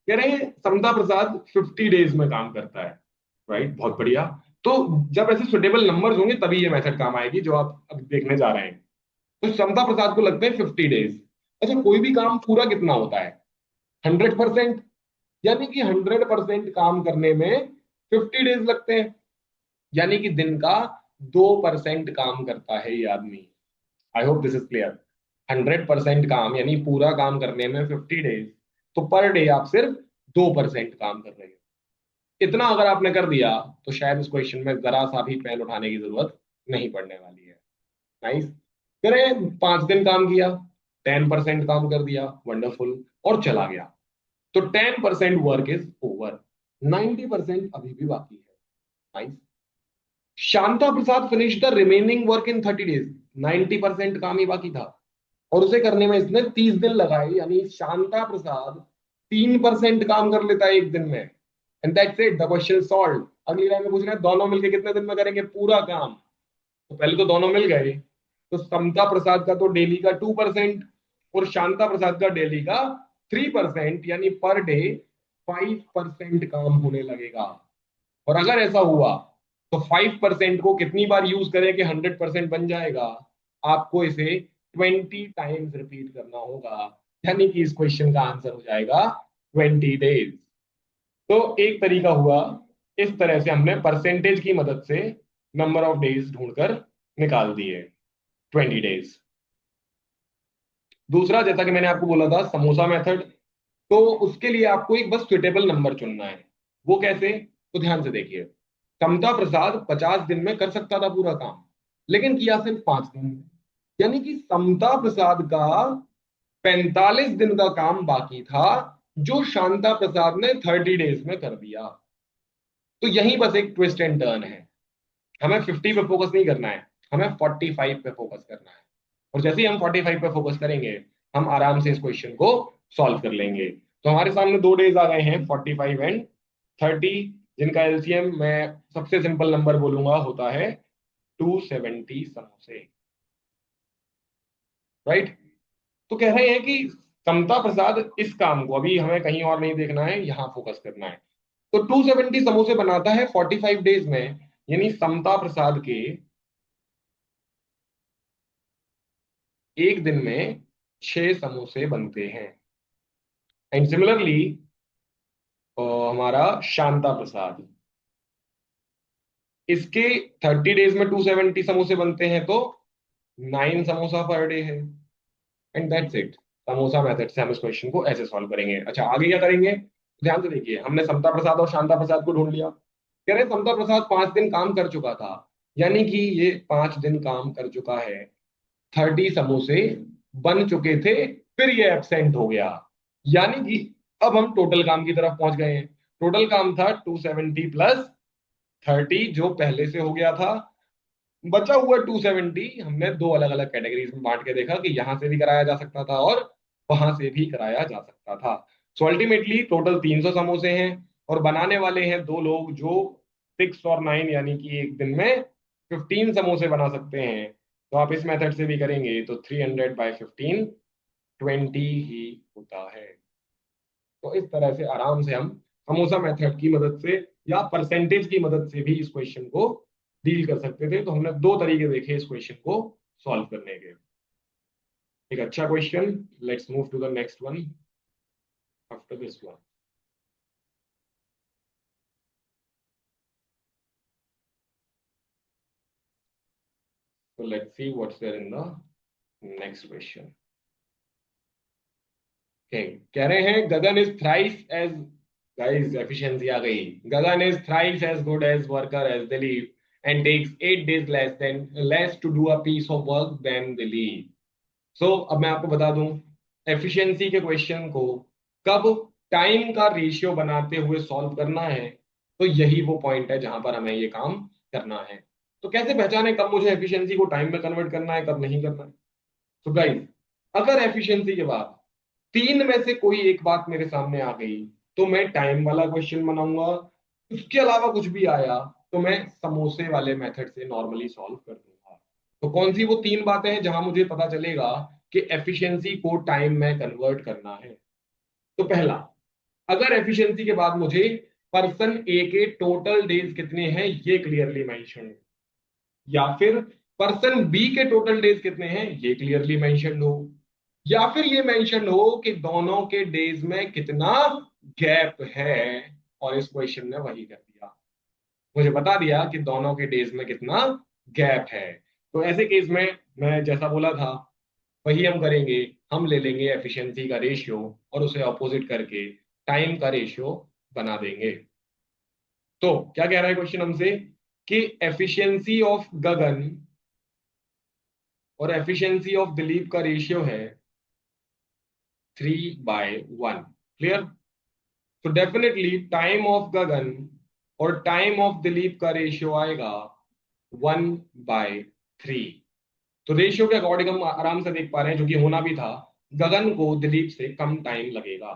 कह रहे हैं समता प्रसाद 50 डेज में काम करता है। राइट, बहुत बढ़िया। तो जब ऐसे सुटेबल नंबर्स होंगे तभी ये मेथड काम आएगी जो आप अब देखने जा रहे हैं। तो समता प्रसाद को लगते हैं 50 डेज। अच्छा, कोई भी काम पूरा कितना होता है? 100%। यानी कि 100% काम करने में 50 डेज लगते हैं। यानी कि दिन का 2% काम करता है ये आदमी। I hope this is clear. 100% काम यानी पूरा काम करने में 50 डेज, तो पर डे आप सिर्फ 2% काम कर रहे हैं। इतना अगर आपने कर दिया तो शायद इस क्वेश्चन में जरा सा भी पेन उठाने की जरूरत नहीं पड़ने वाली है। नाइस। करें 5 दिन काम किया, 10% काम कर दिया, वंडरफुल, और चला गया। तो 10% वर्क इज ओवर, 90% अभी भी बाकी है। Nice. Shanta Prasad finish the remaining work in 30 days. 90% काम ही बाकी था और उसे करने में इसने 30 दिन लगाए। यानी शांता प्रसाद 3% काम कर लेता है एक दिन में। And that's it, the question solve. अगली लाइन में पूछ रहे हैं दोनों मिलकर कितने दिन में करेंगे पूरा काम। तो पहले तो दोनों मिल गए, तो समता प्रसाद का तो डेली का 2% और शांता प्रसाद का डेली का 3%, यानी पर डे 5% काम होने लगेगा। और अगर ऐसा हुआ तो 5% को कितनी बार यूज करें कि 100% बन जाएगा? आपको इसे 20 टाइम्स रिपीट करना होगा, यानी कि इस क्वेश्चन का आंसर हो जाएगा 20 डेज। तो एक तरीका हुआ, इस तरह से हमने परसेंटेज की मदद से नंबर ऑफ डेज ढूंढकर निकाल दिए, 20 डेज। दूसरा, जैसा कि मैंने आपको बोला था, समोसा मेथड। तो उसके लिए आपको एक बस सुइटेबल नंबर चुनना है। वो कैसे? तो ध्यान से देखिए। समता प्रसाद 50 दिन में कर सकता था पूरा काम, लेकिन किया सिर्फ 5 दिन में। यानी कि समता प्रसाद का 45 दिन का काम बाकी था, जो शांता प्रसाद ने 30 डेज में कर दिया। तो यही बस एक ट्विस्ट एंड टर्न है। हमें 50 पे फोकस नहीं करना है, हमें 45 पे फोकस करना है। और जैसे ही हम 45 पे फोकस करेंगे, हम आराम से इस क्वेश्चन को सॉल्व कर लेंगे। तो हमारे सामने 2 डेज आ गए हैं, 45 एंड 30, जिनका एलसीएम मैं सबसे सिंपल नंबर बोलूंगा होता है 270 समोसे। राइट? तो कह रहे हैं कि समता प्रसाद इस काम को, अभी हमें कहीं और नहीं देखना है, यहां फोकस करना है। तो 270 समोसे बनाता है 45 डेज में, यानी समता प्रसाद के एक दिन में 6 समोसे बनते हैं। एंड सिमिलरली हमारा शांता प्रसाद, इसके 30 डेज में 270 समोसे बनते हैं, तो 9 समोसा पर डे है। And that's it. Samosa method से हम इस क्वेश्चन को ऐसे सॉल्व करेंगे। अच्छा, आगे क्या करेंगे? ध्यान से देखिए, हमने समता प्रसाद और शांता प्रसाद को ढूंढ लिया। कह रहे हैं समता प्रसाद 5 दिन काम कर चुका था, यानी कि ये 5 दिन काम कर चुका है, 30 समोसे बन चुके थे, फिर ये एब्सेंट हो गया। यानी कि अब हम टोटल काम की तरफ पहुंच गए हैं। टोटल काम था 270 + 30, जो पहले से हो गया था। बचा हुआ 270 हमने दो अलग अलग कैटेगरीज में बांट के देखा कि यहां से भी कराया जा सकता था और वहां से भी कराया जा सकता था। सो अल्टीमेटली टोटल 300 समोसे हैं, और बनाने वाले हैं दो लोग, जो 6 और 9, यानी कि एक दिन में 15 समोसे बना सकते हैं। तो आप इस मेथड से भी करेंगे तो 300/15 20 ही होता है। तो इस तरह से आराम से हम समोसा मेथड की मदद से या परसेंटेज की मदद से भी इस क्वेश्चन को डील कर सकते थे। तो हमने दो तरीके देखे इस क्वेश्चन को सॉल्व करने के। एक अच्छा question. Let's move to the next one after this one. So let's see what's there in the next question. Okay, कह रहे हैं Gagan is thrice as, guys efficiency आ गई। Gagan is thrice as good as worker as Dilip and takes 8 days less to do a piece of work than Dilip. So अब मैं आपको बता दूं, एफिशिएंसी के क्वेश्चन को कब टाइम का रेशियो बनाते हुए सॉल्व करना है, तो यही वो पॉइंट है जहां पर हमें ये काम करना है। तो कैसे पहचाने कब मुझे एफिशिएंसी को टाइम में कन्वर्ट करना है, कब नहीं करना है? तो गाइस, अगर एफिशिएंसी के बाद 3 में से कोई एक बात मेरे सामने आ गई, तो मैं टाइम वाला क्वेश्चन बनाऊंगा। उसके अलावा कुछ भी आया तो मैं समोसे वाले मेथड से नॉर्मली सॉल्व कर दूंगा। तो कौन सी वो 3 बातें हैं जहां मुझे पता चलेगा कि एफिशिएंसी को टाइम में कन्वर्ट करना है? तो पहला, अगर एफिशिएंसी के बाद मुझे पर्सन ए के टोटल डेज कितने हैं ये क्लियरली मेंशन, या फिर पर्सन बी के टोटल डेज कितने हैं ये क्लियरली मेंशन हो, या फिर ये मेंशन हो कि दोनों के डेज में कितना गैप है, और इस क्वेश्चन ने वही कर दिया, मुझे बता दिया कि दोनों के डेज में कितना गैप है। तो ऐसे केस में मैं जैसा बोला था वही हम करेंगे। हम ले लेंगे एफिशिएंसी का रेशियो और उसे अपोजिट करके टाइम का रेशियो बना देंगे। तो क्या कह रहा है क्वेश्चन हमसे कि एफिशिएंसी ऑफ गगन और एफिशिएंसी ऑफ दिलीप का रेशियो है 3/1। क्लियर? तो डेफिनेटली टाइम ऑफ गगन और टाइम ऑफ दिलीप का रेशियो आएगा 1/3। तो रेशियो के अकॉर्डिंग हम आराम से देख पा रहे हैं, जो कि होना भी था, गगन को दिलीप से कम टाइम लगेगा।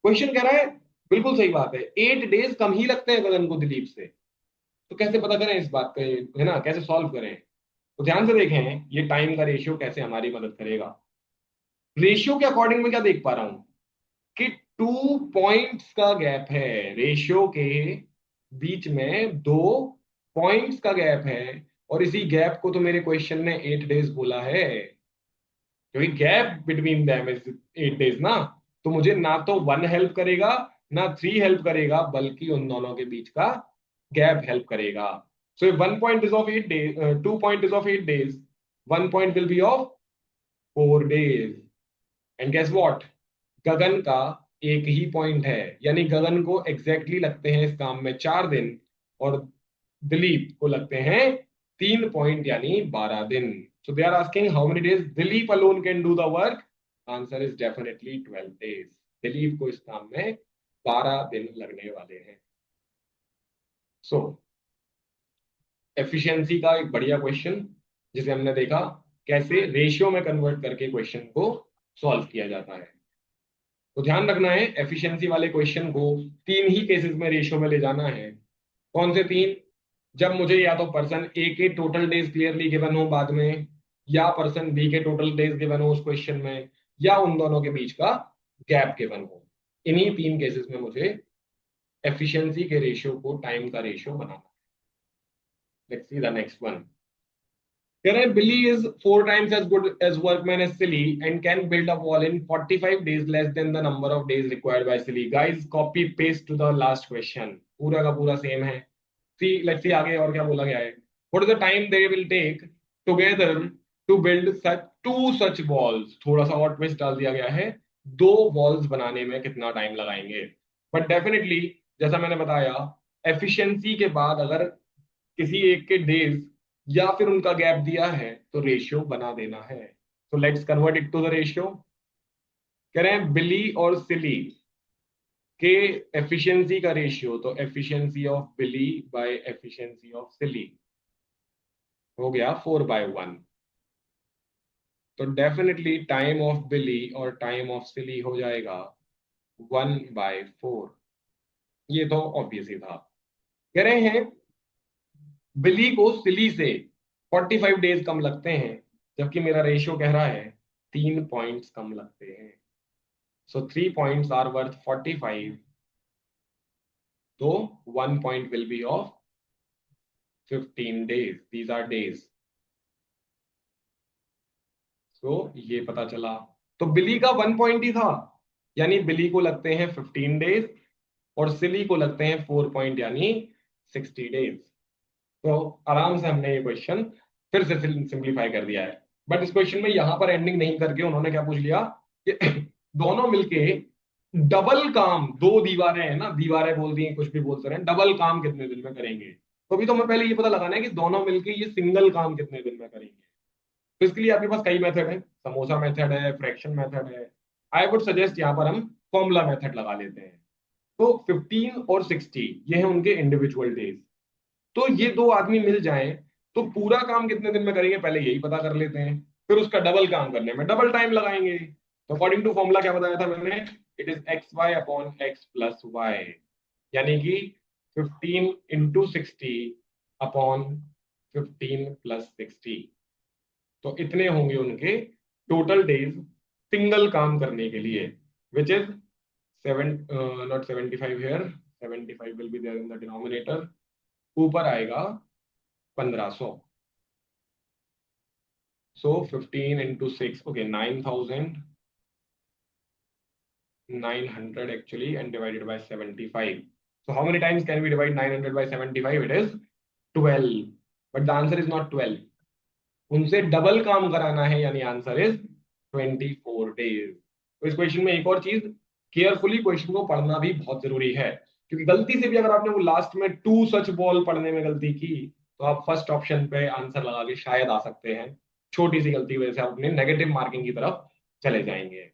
क्वेश्चन कह रहा है, बिल्कुल सही बात है, 8 डेज कम ही लगते हैं गगन को दिलीप से। तो कैसे पता करें इस बात का, है ना, कैसे सॉल्व करें? तो ध्यान से देखें ये टाइम का रेशियो कैसे हमारी मदद करेगा। रेशियो के अकॉर्डिंग में क्या देख पा रहा हूं कि 2 पॉइंट्स का गैप है, रेशियो के बीच में 2 पॉइंट्स का गैप है, और इसी गैप को तो मेरे क्वेश्चन ने 8 डेज बोला है, क्योंकि gap between them is 8 days ना। तो मुझे ना तो 1 हेल्प करेगा ना 3 हेल्प करेगा, बल्कि उन दोनों के बीच का गैप हेल्प करेगा। So 1 point is of 8 days, 2 point is of 8 days, 1 point will be of 4 days. And guess what, Gagan का एक ही पॉइंट है, यानी गगन को एग्जैक्टली लगते हैं इस काम में 4 दिन, और दिलीप को लगते हैं 3 पॉइंट यानी 12 दिन। So they are asking how many days Dilip alone can do the work. Answer is definitely 12 days. Dilip को इस काम में 12 दिन लगने वाले हैं। सो एफिशिएंसी का एक बढ़िया क्वेश्चन जिसे हमने देखा कैसे रेशियो में कन्वर्ट करके क्वेश्चन को सॉल्व किया जाता है। तो ध्यान रखना है एफिशिएंसी वाले क्वेश्चन को 3 ही केसेस में रेशियो में ले जाना है। कौन से 3? जब मुझे या तो पर्सन ए के टोटल डेज क्लियरली गिवन हो बाद में, या पर्सन बी के टोटल डेज गिवन हो उस क्वेश्चन में, या उन दोनों के बीच का गैप गिवन हो। इन्हीं 3 केसेस में मुझे एफिशिएंसी के रेशियो को टाइम का ratio banana. Let's see the next one. Current Billy is 4 times as good as workman as Silly and can build a wall in 45 days less than the number of days required by Silly. Guys, copy paste to the last question. पूरा का पूरा same है। See, let's see आगे और क्या बोला गया है। What is the time they will take together to build such walls? थोड़ा सा और twist डाल दिया गया है, 2 walls बनाने में कितना टाइम लगाएंगे। बट डेफिनेटली जैसा मैंने बताया, एफिशिएंसी के बाद अगर किसी एक के डेज या फिर उनका गैप दिया है तो रेशियो बना देना है। तो let's convert it to the ratio. कह रहे हैं बिली और सिली के एफिशिएंसी का रेशियो, तो efficiency of Billy by efficiency of Silly हो गया 4/1। तो डेफिनेटली टाइम ऑफ बिली और टाइम ऑफ सिली हो जाएगा 1/4। ये तो ऑब्वियस ही था। कह रहे हैं बिली को सिली से 45 डेज कम लगते हैं, जबकि मेरा रेशियो कह रहा है 3 पॉइंट्स कम लगते हैं। सो 3 पॉइंट्स आर वर्थ 45, तो 1 point will be of 15 days. These are days. So ये पता चला। तो बिली का 1 पॉइंट ही था, यानी बिली को लगते हैं 15 डेज, और सिली को लगते हैं 4 पॉइंट यानी 60 डेज। तो आराम से हमने ये क्वेश्चन फिर से सिंप्लीफाई कर दिया है। बट इस क्वेश्चन में यहां पर एंडिंग नहीं करके उन्होंने क्या पूछ लिया कि दोनों मिलके डबल काम, 2 दीवारें हैं ना, दीवारें बोल दी कुछ भी बोलते रहे, डबल काम कितने दिन में करेंगे। तो अभी तो हमें पहले ये पता लगाना है कि दोनों मिलके ये सिंगल काम कितने दिन में करेंगे। तो इसके लिए आपके पास कई मेथड है, समोसा मेथड है, फ्रैक्शन मेथड है। आई वुड सजेस्ट यहाँ पर हम फॉर्मूला मेथड लगा लेते हैं। तो 15 और 60 ये है उनके इंडिविजुअल डेज। तो ये 2 आदमी मिल जाएं तो पूरा काम कितने दिन में करेंगे पहले यही पता कर लेते हैं, फिर उसका डबल काम करने में डबल टाइम लगाएंगे। तो अकॉर्डिंग टू फॉर्मूला क्या बताया था मैंने, इट इज XY/X+Y, यानी कि 15 × 60 अपॉन 15 + 60। तो इतने होंगे उनके टोटल डेज सिंगल काम करने के लिए, which is 7 not 75 here, 75 will be there in the denominator, ऊपर आएगा 1500। So 15 × 6, okay, 9,900 actually, and divided by 75. So how many times can we divide 900 by 75? It is 12. But the answer is not 12. उनसे double काम कराना है, यानी answer is 24 days. तो इस question में एक और चीज, केयरफुली क्वेश्चन को पढ़ना भी बहुत जरूरी है, क्योंकि गलती से भी अगर आपने वो लास्ट में टू सच बॉल पढ़ने में गलती की तो आप फर्स्ट ऑप्शन पे आंसर लगा के शायद आ सकते हैं। छोटी सी गलती वजह से आप अपने नेगेटिव मार्किंग की तरफ चले जाएंगे।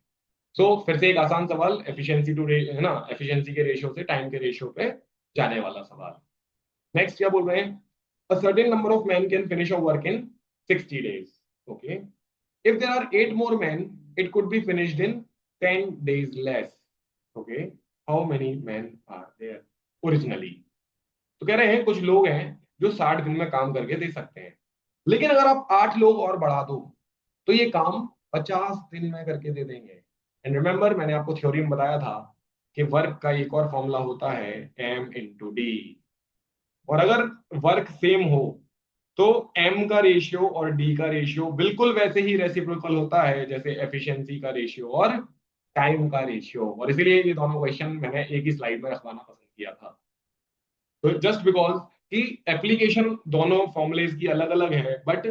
सो फिर से एक आसान सवाल, एफिशिएंसी टू है ना, एफिशिएंसी के रेशियो से टाइम के रेशियो पे जाने वाला सवाल। नेक्स्ट क्या बोल रहे हैं, a certain number of men can finish a work in 60 days. Okay. If there are 8 more men, it could be finished in 10 days less. Okay. How many men are there originally? तो कह रहे हैं कुछ लोग हैं जो 60 दिन में काम करके दे सकते हैं, लेकिन अगर आप 8 लोग और बढ़ा दो तो ये काम 50 दिन में करके दे देंगे। एंड रिमेंबर, मैंने आपको थ्योरी में बताया था कि वर्क का एक और फॉर्मूला होता है M × D। और अगर वर्क सेम हो तो M का रेशियो और D का रेशियो बिल्कुल वैसे ही रेसिप्रोकल होता है जैसे एफिशिएंसी का रेशियो और टाइम का रेशियो। और इसीलिए ये दोनों क्वेश्चन मैंने एक ही स्लाइड में रखवाना पसंद किया था। तो जस्ट बिकॉज कि एप्लीकेशन दोनों फॉर्मुलेज की अलग अलग है बट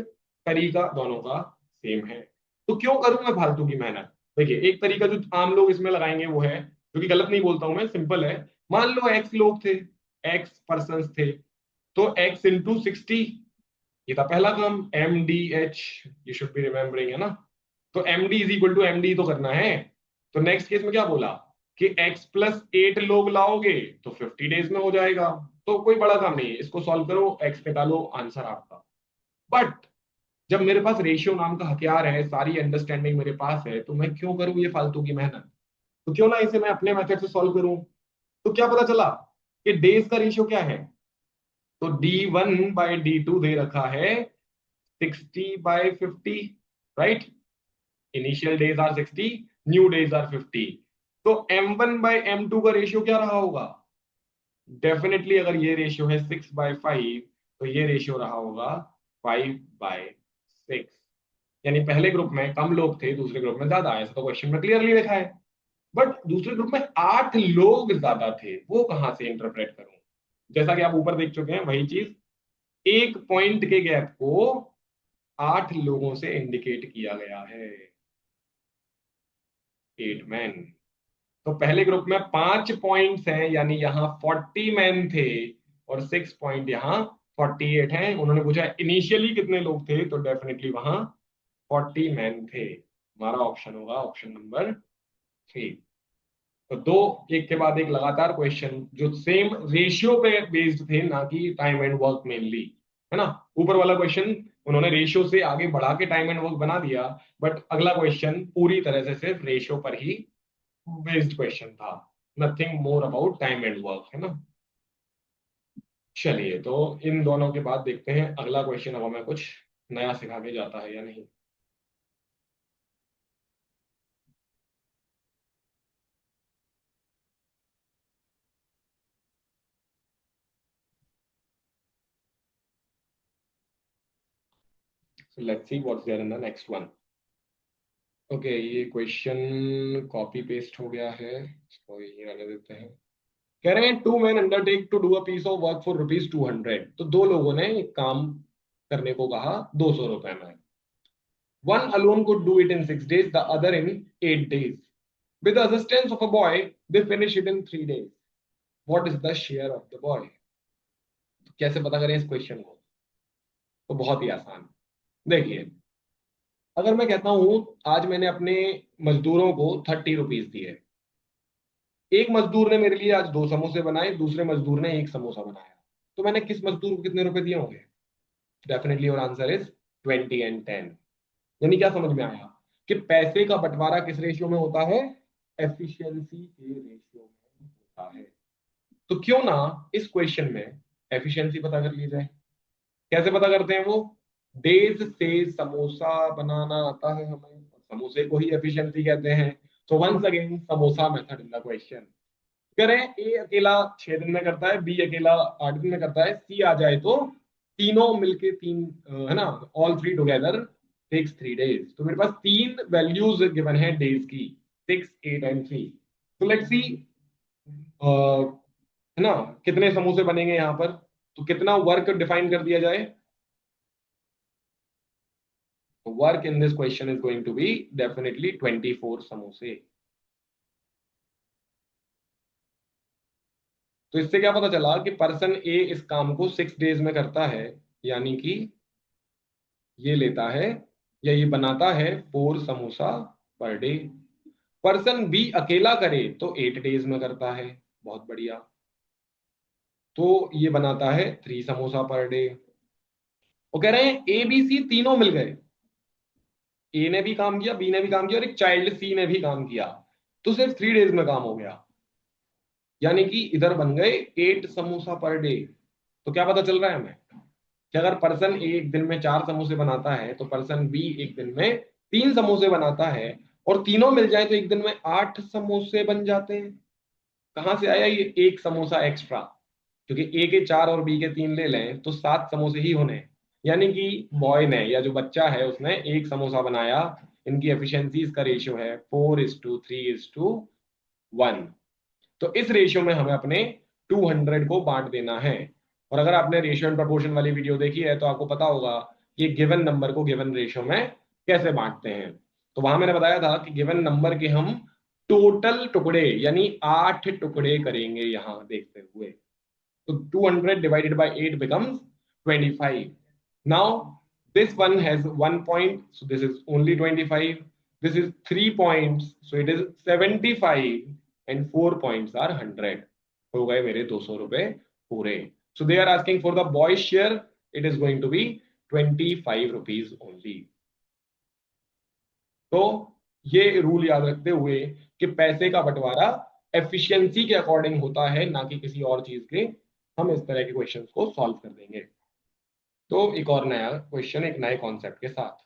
तरीका दोनों का सेम है। तो क्यों करूं मैं फालतू की मेहनत। देखिए, एक तरीका जो आम लोग इसमें लगाएंगे वो है, जो कि गलत नहीं बोलता हूं मैं, सिंपल है। मान लो एक्स लोग थे, एक्स पर्सन थे, तो एक्स इंटू 60, ये था पहला काम। MDH, you should be remembering, है ना। तो MD = MD तो करना है। तो नेक्स्ट केस में क्या बोला कि x + 8 लोग लाओगे तो 50 डेज में हो जाएगा। तो कोई बड़ा काम नहीं है, इसको सॉल्व करो, एक्स निकालो, आंसर आपका। बट जब मेरे पास रेशियो नाम का हथियार है, सारी अंडरस्टैंडिंग मेरे पास है, तो मैं क्यों करूं ये फालतू की मेहनत। तो क्यों ना इसे मैं अपने मेथड से सॉल्व करूं। तो क्या पता चला कि डेज का रेशियो क्या है। तो D1/D2 दे रखा है 60/50, right. Initial days are 60, new days are 50। तो M1/M2 का रेशियो क्या रहा होगा। डेफिनेटली अगर ये रेशियो है 6/5 तो ये रेशियो रहा होगा 5/6। यानी पहले ग्रुप में कम लोग थे, दूसरे ग्रुप में ज्यादा, ऐसा तो क्वेश्चन में क्लियरली लिखा है। बट दूसरे ग्रुप में 8 लोग ज्यादा थे, वो कहां से इंटरप्रेट करूं। जैसा कि आप ऊपर देख चुके हैं वही चीज, एक पॉइंट के गैप को 8 लोगों से इंडिकेट किया गया है। 8 मैन। तो पहले ग्रुप में 5 पॉइंट्स हैं, यानी यहाँ 40 मैन थे, और 6 पॉइंट यहाँ 48 हैं। उन्होंने पूछा इनिशियली कितने लोग थे, तो डेफिनेटली वहां 40 मैन थे। हमारा ऑप्शन होगा ऑप्शन नंबर 3। तो दो एक के बाद एक लगातार क्वेश्चन जो सेम रेशियो पे बेस्ड थे, ना कि टाइम एंड वर्क मेनली, है ना। ऊपर वाला क्वेश्चन उन्होंने रेशियो से आगे बढ़ा के टाइम एंड वर्क बना दिया, बट अगला क्वेश्चन पूरी तरह से सिर्फ रेशियो पर ही बेस्ड क्वेश्चन था। Nothing more about time and work, है ना। चलिए, तो इन दोनों के बाद देखते हैं अगला क्वेश्चन अब हमें कुछ नया सिखा के जाता है या नहीं। So let's see what's there in the next one. Okay, ये क्वेश्चन कॉपी पेस्ट हो गया है, इसको यही रहने देते हैं। कह रहे हैं 2 men undertake to do a piece of work for ₹200। तो दो लोगों ने एक काम करने को कहा ₹200 में। One alone could do it in 6 days, the other in 8 days. With the assistance of a boy, they finish it in 3 days. What is the share of the boy? तो कैसे पता करें इस क्वेश्चन को। तो बहुत ही आसान। देखिए, अगर मैं कहता हूं आज मैंने अपने मजदूरों को 30 रुपीज दिए। एक मजदूर ने मेरे लिए आज 2 समोसे बनाए, दूसरे मजदूर ने एक समोसा बनाया। तो मैंने किस मजदूर को कितने रुपए दिए होंगे। डेफिनेटली और आंसर इज 20 and 10। यानी क्या समझ में आया कि पैसे का बंटवारा किस रेशियो में होता है, एफिशिएंसी के रेशियो में होता है। तो क्यों ना इस क्वेश्चन में एफिशिएंसी पता कर ली जाए। कैसे पता करते हैं वो, डेज से समोसा बनाना आता है हमें, और समोसे को ही एफिशिएंसी कहते हैं। तो once again samosa method in the question. करें ए अकेला 6 दिन में करता है, बी अकेला 8 दिन में करता है, सी आ जाए तो तीनों मिलके तीन, है ना, all three together takes 3 days। तो मेरे पास तीन वैल्यूज गिवन है डेज की, 6, 8 and 3। तो लेट्स सी, है ना, कितने समोसे बनेंगे यहाँ पर। तो कितना वर्क डिफाइन कर दिया जाए। Work in this question is going to be definitely 24 समोसे। तो इससे क्या पता चला कि पर्सन ए इस काम को 6 डेज में करता है, यानी कि ये लेता है या ये बनाता है 4 samosa per day. Person B अकेला करे तो 8 डेज में करता है, बहुत बढ़िया। तो ये बनाता है 3 समोसा पर डे। वो कह रहे हैं ए बी सी तीनों मिल गए, ए ने भी काम किया, बी ने भी काम किया, और एक चाइल्ड सी ने भी काम किया, तो सिर्फ 3 डेज में काम हो गया। यानी कि इधर बन गए 8 समोसा पर डे। तो क्या पता चल रहा है हमें, कि अगर पर्सन ए एक दिन में 4 समोसे बनाता है तो पर्सन बी एक दिन में 3 समोसे बनाता है, और तीनों मिल जाए तो एक दिन में 8 समोसे बन जाते हैं। कहाँ से आया ये एक समोसा एक्स्ट्रा? क्योंकि ए के 4 और बी के 3 ले लें तो 7 समोसे ही होने हैं। यानी कि बॉय ने या जो बच्चा है उसने एक समोसा बनाया। इनकी एफिशिएंसीज का रेशियो है 4:3:1। तो इस रेशियो में हमें अपने 200 को बांट देना है। और अगर आपने रेशियो एंड प्रोपोर्शन वाली वीडियो देखी है तो आपको पता होगा कि गिवन नंबर को गिवन रेशियो में कैसे बांटते हैं। तो वहां मैंने बताया था कि गिवन नंबर के हम टोटल टुकड़े यानी 8 टुकड़े करेंगे यहां देखते हुए। So 200 divided by 8 becomes 25. Now this one has 1 point, so this is only 25. This is 3 points, so it is 75, and 4 points are 100. हो गए मेरे 200 रुपए पूरे। So they are asking for the boys share. It is going to be 25 rupees only. तो ये rule याद रखते हुए कि पैसे का बंटवारा एफिशिएंसी के अकॉर्डिंग होता है, ना कि किसी और चीज के, हम इस तरह के क्वेश्चंस को सॉल्व कर देंगे। तो एक और नया क्वेश्चन एक नए कॉन्सेप्ट के साथ,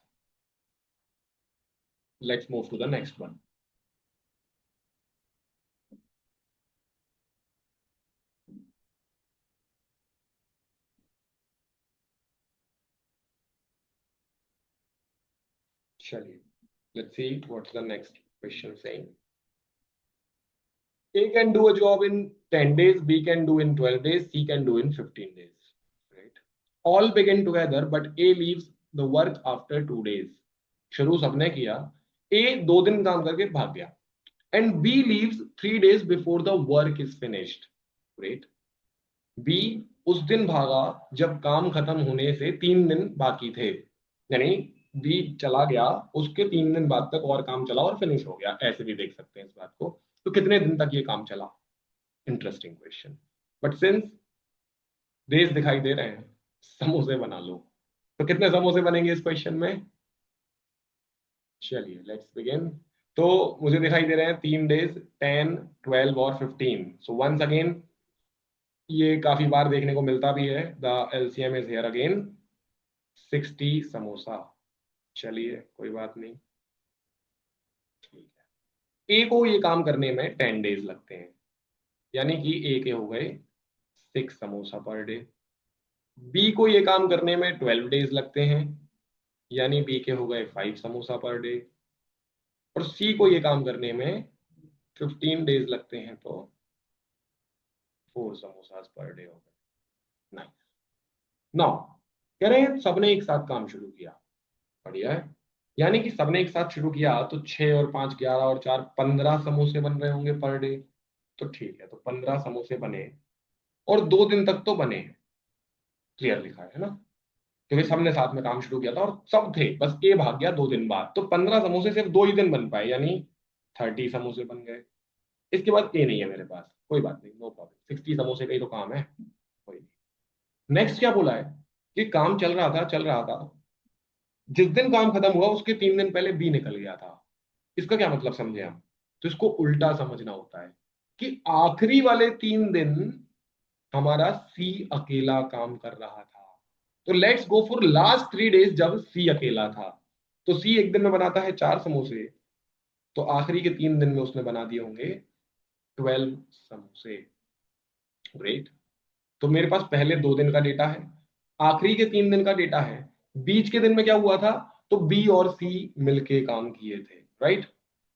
let's move to the next one. चलिए, let's see what's the next question saying. A can do a job in 10 days, B can do in 12 days, C can do in 15 days. Right? All begin together, but A leaves the work after 2 days. शुरू सबने किया, A 2 दिन काम करके भाग गया, and B leaves 3 days before the work is finished. Great. B उस दिन भागा जब काम खत्म होने से 3 दिन बाकी थे, यानी बी चला गया, उसके 3 दिन बाद तक और काम चला और फिनिश हो गया, ऐसे भी देख सकते हैं इस बात को। तो कितने दिन तक ये काम चला? Interesting question. But since days दिखाई दे रहे हैं, समोसे बना लो। तो कितने समोसे बनेंगे इस क्वेश्चन में? चलिए लेट्स बिगिन। तो मुझे दिखाई दे रहे हैं 3 डेज, 10, 12 और 15। सो वंस अगेन ये काफी बार देखने को मिलता भी है, the LCM is here again 60 samosa. चलिए कोई बात नहीं, ठीक है। ए को ये काम करने में 10 डेज लगते हैं, यानी कि ए के हो गए 6 समोसा पर डे। बी को ये काम करने में 12 डेज लगते हैं, यानी बी के हो गए 5 समोसा पर डे। और सी को ये काम करने में 15 डेज लगते हैं, तो 4 समोसा पर डे हो गए। नाइस। नाउ कह रहे हैं सबने एक साथ काम शुरू किया, बढ़िया है। यानी कि सबने एक साथ शुरू किया तो 6 और 5 11 और 4 15 समोसे बन रहे होंगे पर डे। तो ठीक है, तो 15 समोसे बने, और 2 दिन तक तो बने, क्लियर लिखा है ना, क्योंकि सबने साथ में काम शुरू किया था और सब थे, बस ए भाग गया 2 दिन बाद, तो 15 समोसे सिर्फ 2 ही दिन बन पाए, यानी 30 समोसे बन गए। इसके बाद ए नहीं है मेरे पास, कोई बात नहीं, नो प्रॉब्लम, 60 समोसे का ही तो काम है, कोई नहीं। नेक्स्ट क्या बोला है कि काम चल रहा था चल रहा था, जिस दिन काम खत्म हुआ उसके 3 दिन पहले बी निकल गया था। इसका क्या मतलब समझे हम? तो इसको उल्टा समझना होता है कि आखिरी वाले 3 दिन हमारा सी अकेला काम कर रहा था। तो let's go for last 3 days जब सी अकेला था। तो सी एक दिन में बनाता है 4 समोसे, तो आखिरी के 3 दिन में उसने बना दिए होंगे 12 समोसे। ग्रेट। तो मेरे पास पहले 2 दिन का डेटा है, आखिरी के 3 दिन का डेटा है, बीच के दिन में क्या हुआ था? तो बी और सी मिलके काम किए थे, राइट।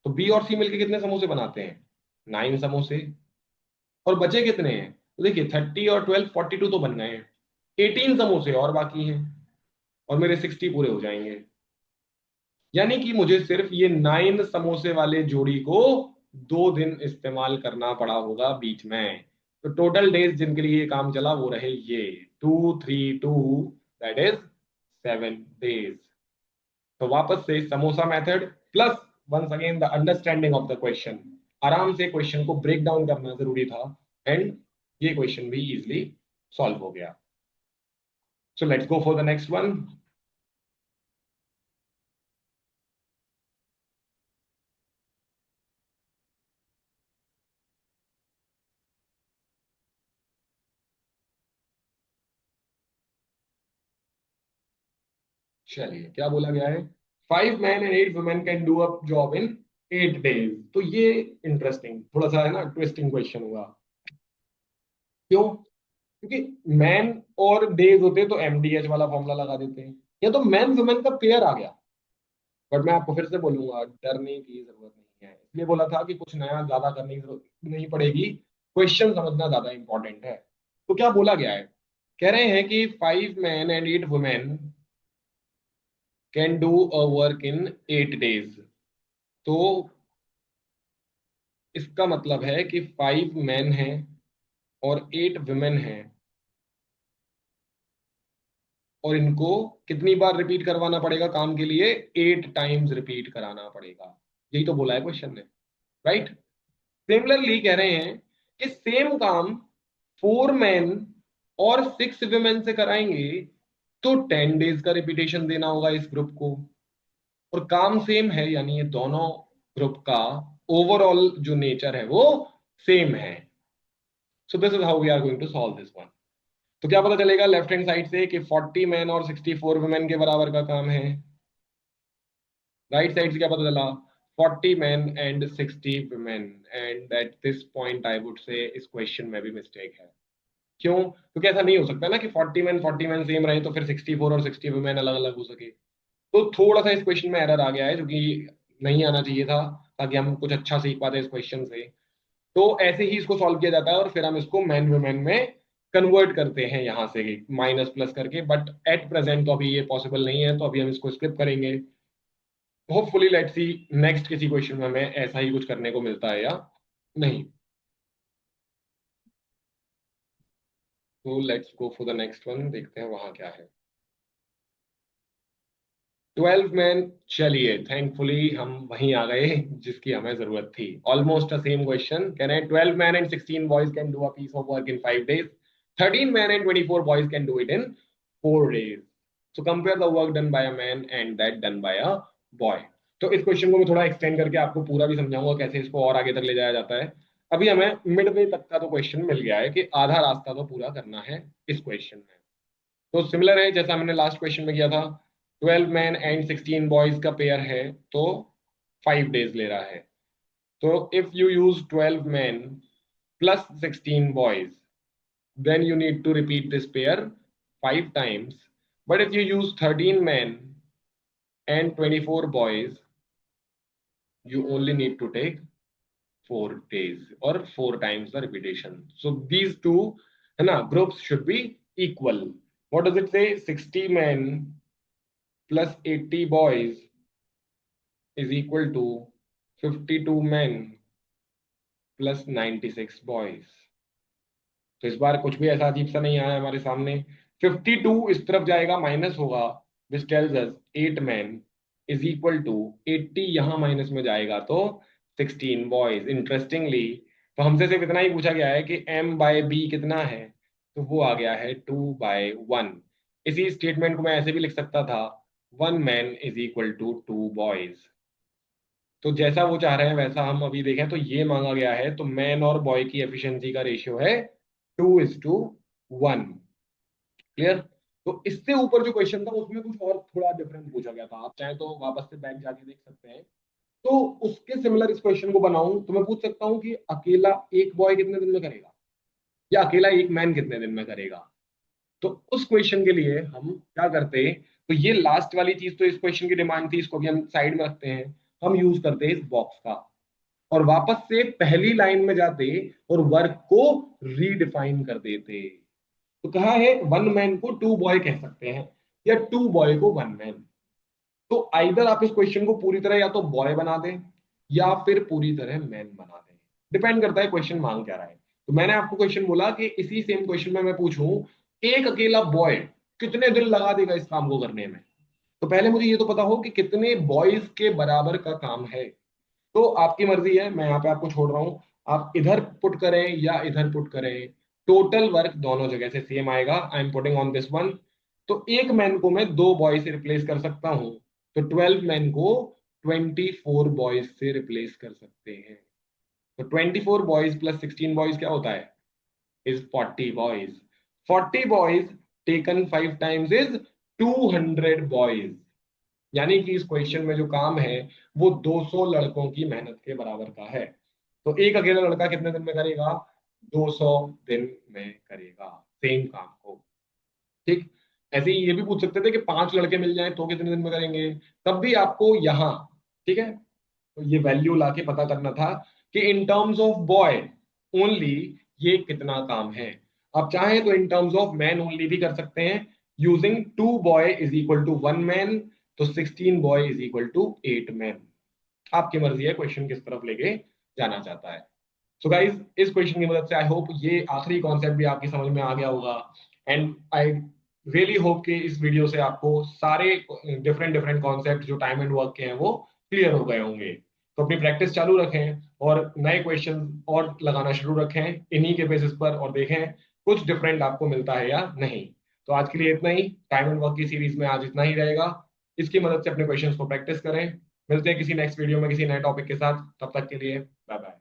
तो बी और सी मिलके कितने समोसे बनाते हैं? 9 समोसे। और बचे कितने हैं? तो देखिए 30 और 12 42 तो बन गए हैं, 18 समोसे और बाकी हैं, और मेरे 60 पूरे हो जाएंगे। यानी कि मुझे सिर्फ ये 9 समोसे वाले जोड़ी को 2 दिन इस्तेमाल करना पड़ा होगा बीच में। तो टोटल डेज जिनके लिए ये काम चला वो रहे ये 2 3 2, दैट इज 7 डेज। तो वापस से samosa method plus once again the understanding of the question, आराम से क्वेश्चन को ब्रेक डाउन करना जरूरी था, एंड ये क्वेश्चन भी इजिली सॉल्व हो गया। So let's go for the next one. चलिए क्या बोला गया है, 5 men and 8 women can do a job in 8 days। तो ये इंटरेस्टिंग थोड़ा सा है ना, ट्विस्टिंग क्वेश्चन हुआ। क्यों? क्योंकि मैन और डेज होते तो एमडीएच वाला फॉर्मूला लगा देते हैं, या तो मैन वुमेन का पेयर आ गया। बट मैं आपको फिर से बोलूंगा, डरने की जरूरत नहीं है, इसलिए बोला था कि कुछ नया ज्यादा करने की जरूरत नहीं पड़ेगी, क्वेश्चन समझना ज्यादा इंपॉर्टेंट है। तो क्या बोला गया है, कह रहे हैं कि 5 men and 8 women can do a work in 8 days। तो इसका मतलब है कि 5 men हैं और 8 women हैं, और इनको कितनी बार रिपीट करवाना पड़ेगा काम के लिए, 8 times रिपीट कराना पड़ेगा। यही तो बोला है क्वेश्चन ने, राइट। सिमिलरली कह रहे हैं कि सेम काम 4 men और 6 women से कराएंगे तो 10 days का रिपीटेशन देना होगा इस ग्रुप को। और काम सेम है, यानी ये दोनों ग्रुप का ओवरऑल जो नेचर है वो सेम है। So this is how we are going to solve this one. तो क्या पता चलेगा लेफ्ट हैंड साइड से कि 40 men और 64 women के बराबर का काम है। राइट साइड से क्या पता चला, 40 men and 60 women। And at this point I would say इस क्वेश्चन में भी मिस्टेक है। क्यों? क्योंकि ऐसा नहीं हो सकता ना कि 40 men सेम रहे तो फिर 64 और 60 women अलग अलग हो सके। तो थोड़ा सा इस क्वेश्चन में एरर आ गया है, जो कि नहीं आना चाहिए था, ताकि हम कुछ अच्छा सीख पाते इस क्वेश्चन से। तो ऐसे ही इसको सॉल्व किया जाता है, और फिर हम इसको मैन वुमेन में कन्वर्ट करते हैं यहाँ से माइनस प्लस करके। बट एट प्रेजेंट तो अभी ये पॉसिबल नहीं है, तो अभी हम इसको स्किप करेंगे। होपफुली लेट्स सी नेक्स्ट किसी क्वेश्चन में हमें ऐसा ही कुछ करने को मिलता है या नहीं। तो let's go for the next one, देखते हैं वहां क्या है। 12 men, चलिए थैंकफुली हम वहीं आ गए जिसकी हमें जरूरत थी। ऑलमोस्ट द सेम क्वेश्चन, कह रहे हैं 12 men and 16 boys can do a piece of work in 5 days, 13 men and 24 boys can do it in 4 days। So compare the work done by a man and that done by a boy. तो इस question को मैं थोड़ा extend करके आपको पूरा भी समझाऊंगा कैसे इसको और आगे तक ले जाया जाता है। अभी हमें मिड वे तक का तो क्वेश्चन मिल गया है कि आधा रास्ता तो पूरा करना है इस क्वेश्चन में। तो सिमिलर है जैसा हमने लास्ट क्वेश्चन में किया था, 12 men and 16 boys का पेयर है, तो 5 days ले रहा है। तो if you use 12 men plus 16 boys, then you need to repeat this pair 5 times। But if you use 13 men and 24 boys, you only need to take 4 days or 4 times the repetition। So these two है ना groups should be equal। What does it say? 60 men plus 80 boys is equal to 52 men plus 96 boys। तो इस बार कुछ भी ऐसा अजीब सा नहीं आया हमारे सामने। 52 इस तरफ जाएगा माइनस होगा, which tells us 8 men is equal to 80, यहां माइनस में जाएगा तो 16 boys। इंटरेस्टिंगली तो हमसे सिर्फ इतना ही पूछा गया है कि m/b कितना है, तो वो आ गया है 2/1। इसी स्टेटमेंट को मैं ऐसे भी लिख सकता था, 1 man is equal to 2 boys। तो जैसा वो चाह रहे हैं वैसा हम अभी देखें, तो ये मांगा गया है, तो मैन और बॉय की एफिशिएंसी का रेशियो है 2:1। क्लियर? तो इससे ऊपर जो क्वेश्चन था उसमें कुछ और थोड़ा डिफरेंट पूछा गया था, आप चाहें तो वापस से बैक जाके देख सकते हैं। तो उसके सिमिलर इस क्वेश्चन को बनाऊं तो मैं पूछ सकता हूं कि अकेला एक बॉय कितने दिन में करेगा, या अकेला एक मैन कितने दिन में करेगा। तो उस क्वेश्चन के लिए हम क्या करते हैं, तो ये लास्ट वाली चीज तो इस क्वेश्चन की डिमांड थी, इसको भी हम साइड में रखते हैं। हम यूज करते हैं इस बॉक्स का, और वापस से पहली लाइन में जाते और वर्क को रीडिफाइन कर देते। तो कहा है 1 मैन को 2 बॉय कह सकते हैं, या 2 बॉय को 1 मैन। तो आइदर आप इस क्वेश्चन को पूरी तरह या तो बॉय बना दें या फिर पूरी तरह मैन बना दें, डिपेंड करता है क्वेश्चन मांग क्या रहा है। तो मैंने आपको क्वेश्चन बोला कि इसी सेम क्वेश्चन में मैं पूछूं एक अकेला बॉय कितने दिन लगा देगा इस काम को करने में, तो पहले मुझे ये तो पता हो कि कितने बॉयज के बराबर का काम है। तो आपकी मर्जी है, मैं यहाँ पे आपको छोड़ रहा हूँ, आप इधर पुट करें या इधर पुट करें, टोटल वर्क दोनों जगह से सेम आएगा। I am putting on this one. तो एक मैन को मैं 2 बॉय से रिप्लेस कर सकता हूँ, तो 12 मैन को 24 बॉयज से रिप्लेस कर सकते हैं। तो 24 बॉयज प्लस 16 बॉयज क्या होता है, is 40 boys. 40 boys taken 5 times is 200 boys, यानी कि इस क्वेश्चन में जो काम है वो 200 लड़कों की मेहनत के बराबर का है। तो एक अकेला लड़का कितने दिन में करेगा? 200 दिन में करेगा सेम काम को। ठीक। ऐसे ही ये भी पूछ सकते थे कि 5 लड़के मिल जाएं तो कितने दिन में करेंगे, तब भी आपको यहाँ, ठीक है, तो ये वैल्यू लाके पता करना था कि in terms of boy only ये कितना काम है। आप चाहें तो in terms of man only भी कर सकते हैं, using 2 boy is equal to 1 man, तो 16 boy is equal to 8 man. आपकी मर्जी है क्वेश्चन किस तरफ लेके जाना चाहता है। सो गाइज, इस क्वेश्चन की मदद से आई होप ये आखिरी कॉन्सेप्ट भी आपकी समझ में आ गया होगा। एंड आई रियली होप कि इस वीडियो से आपको सारे डिफरेंट डिफरेंट कॉन्सेप्ट जो टाइम एंड वर्क के हैं वो क्लियर हो गए होंगे। तो अपनी प्रैक्टिस चालू रखें और नए क्वेश्चन और लगाना शुरू रखें इन्हीं के बेसिस पर, और देखें कुछ डिफरेंट आपको मिलता है या नहीं। तो आज के लिए इतना ही, टाइम एंड वर्क की सीरीज में आज इतना ही रहेगा। इसकी मदद से अपने क्वेश्चंस को प्रैक्टिस करें। मिलते हैं किसी नेक्स्ट वीडियो में किसी नए टॉपिक के साथ, तब तक के लिए बाय बाय।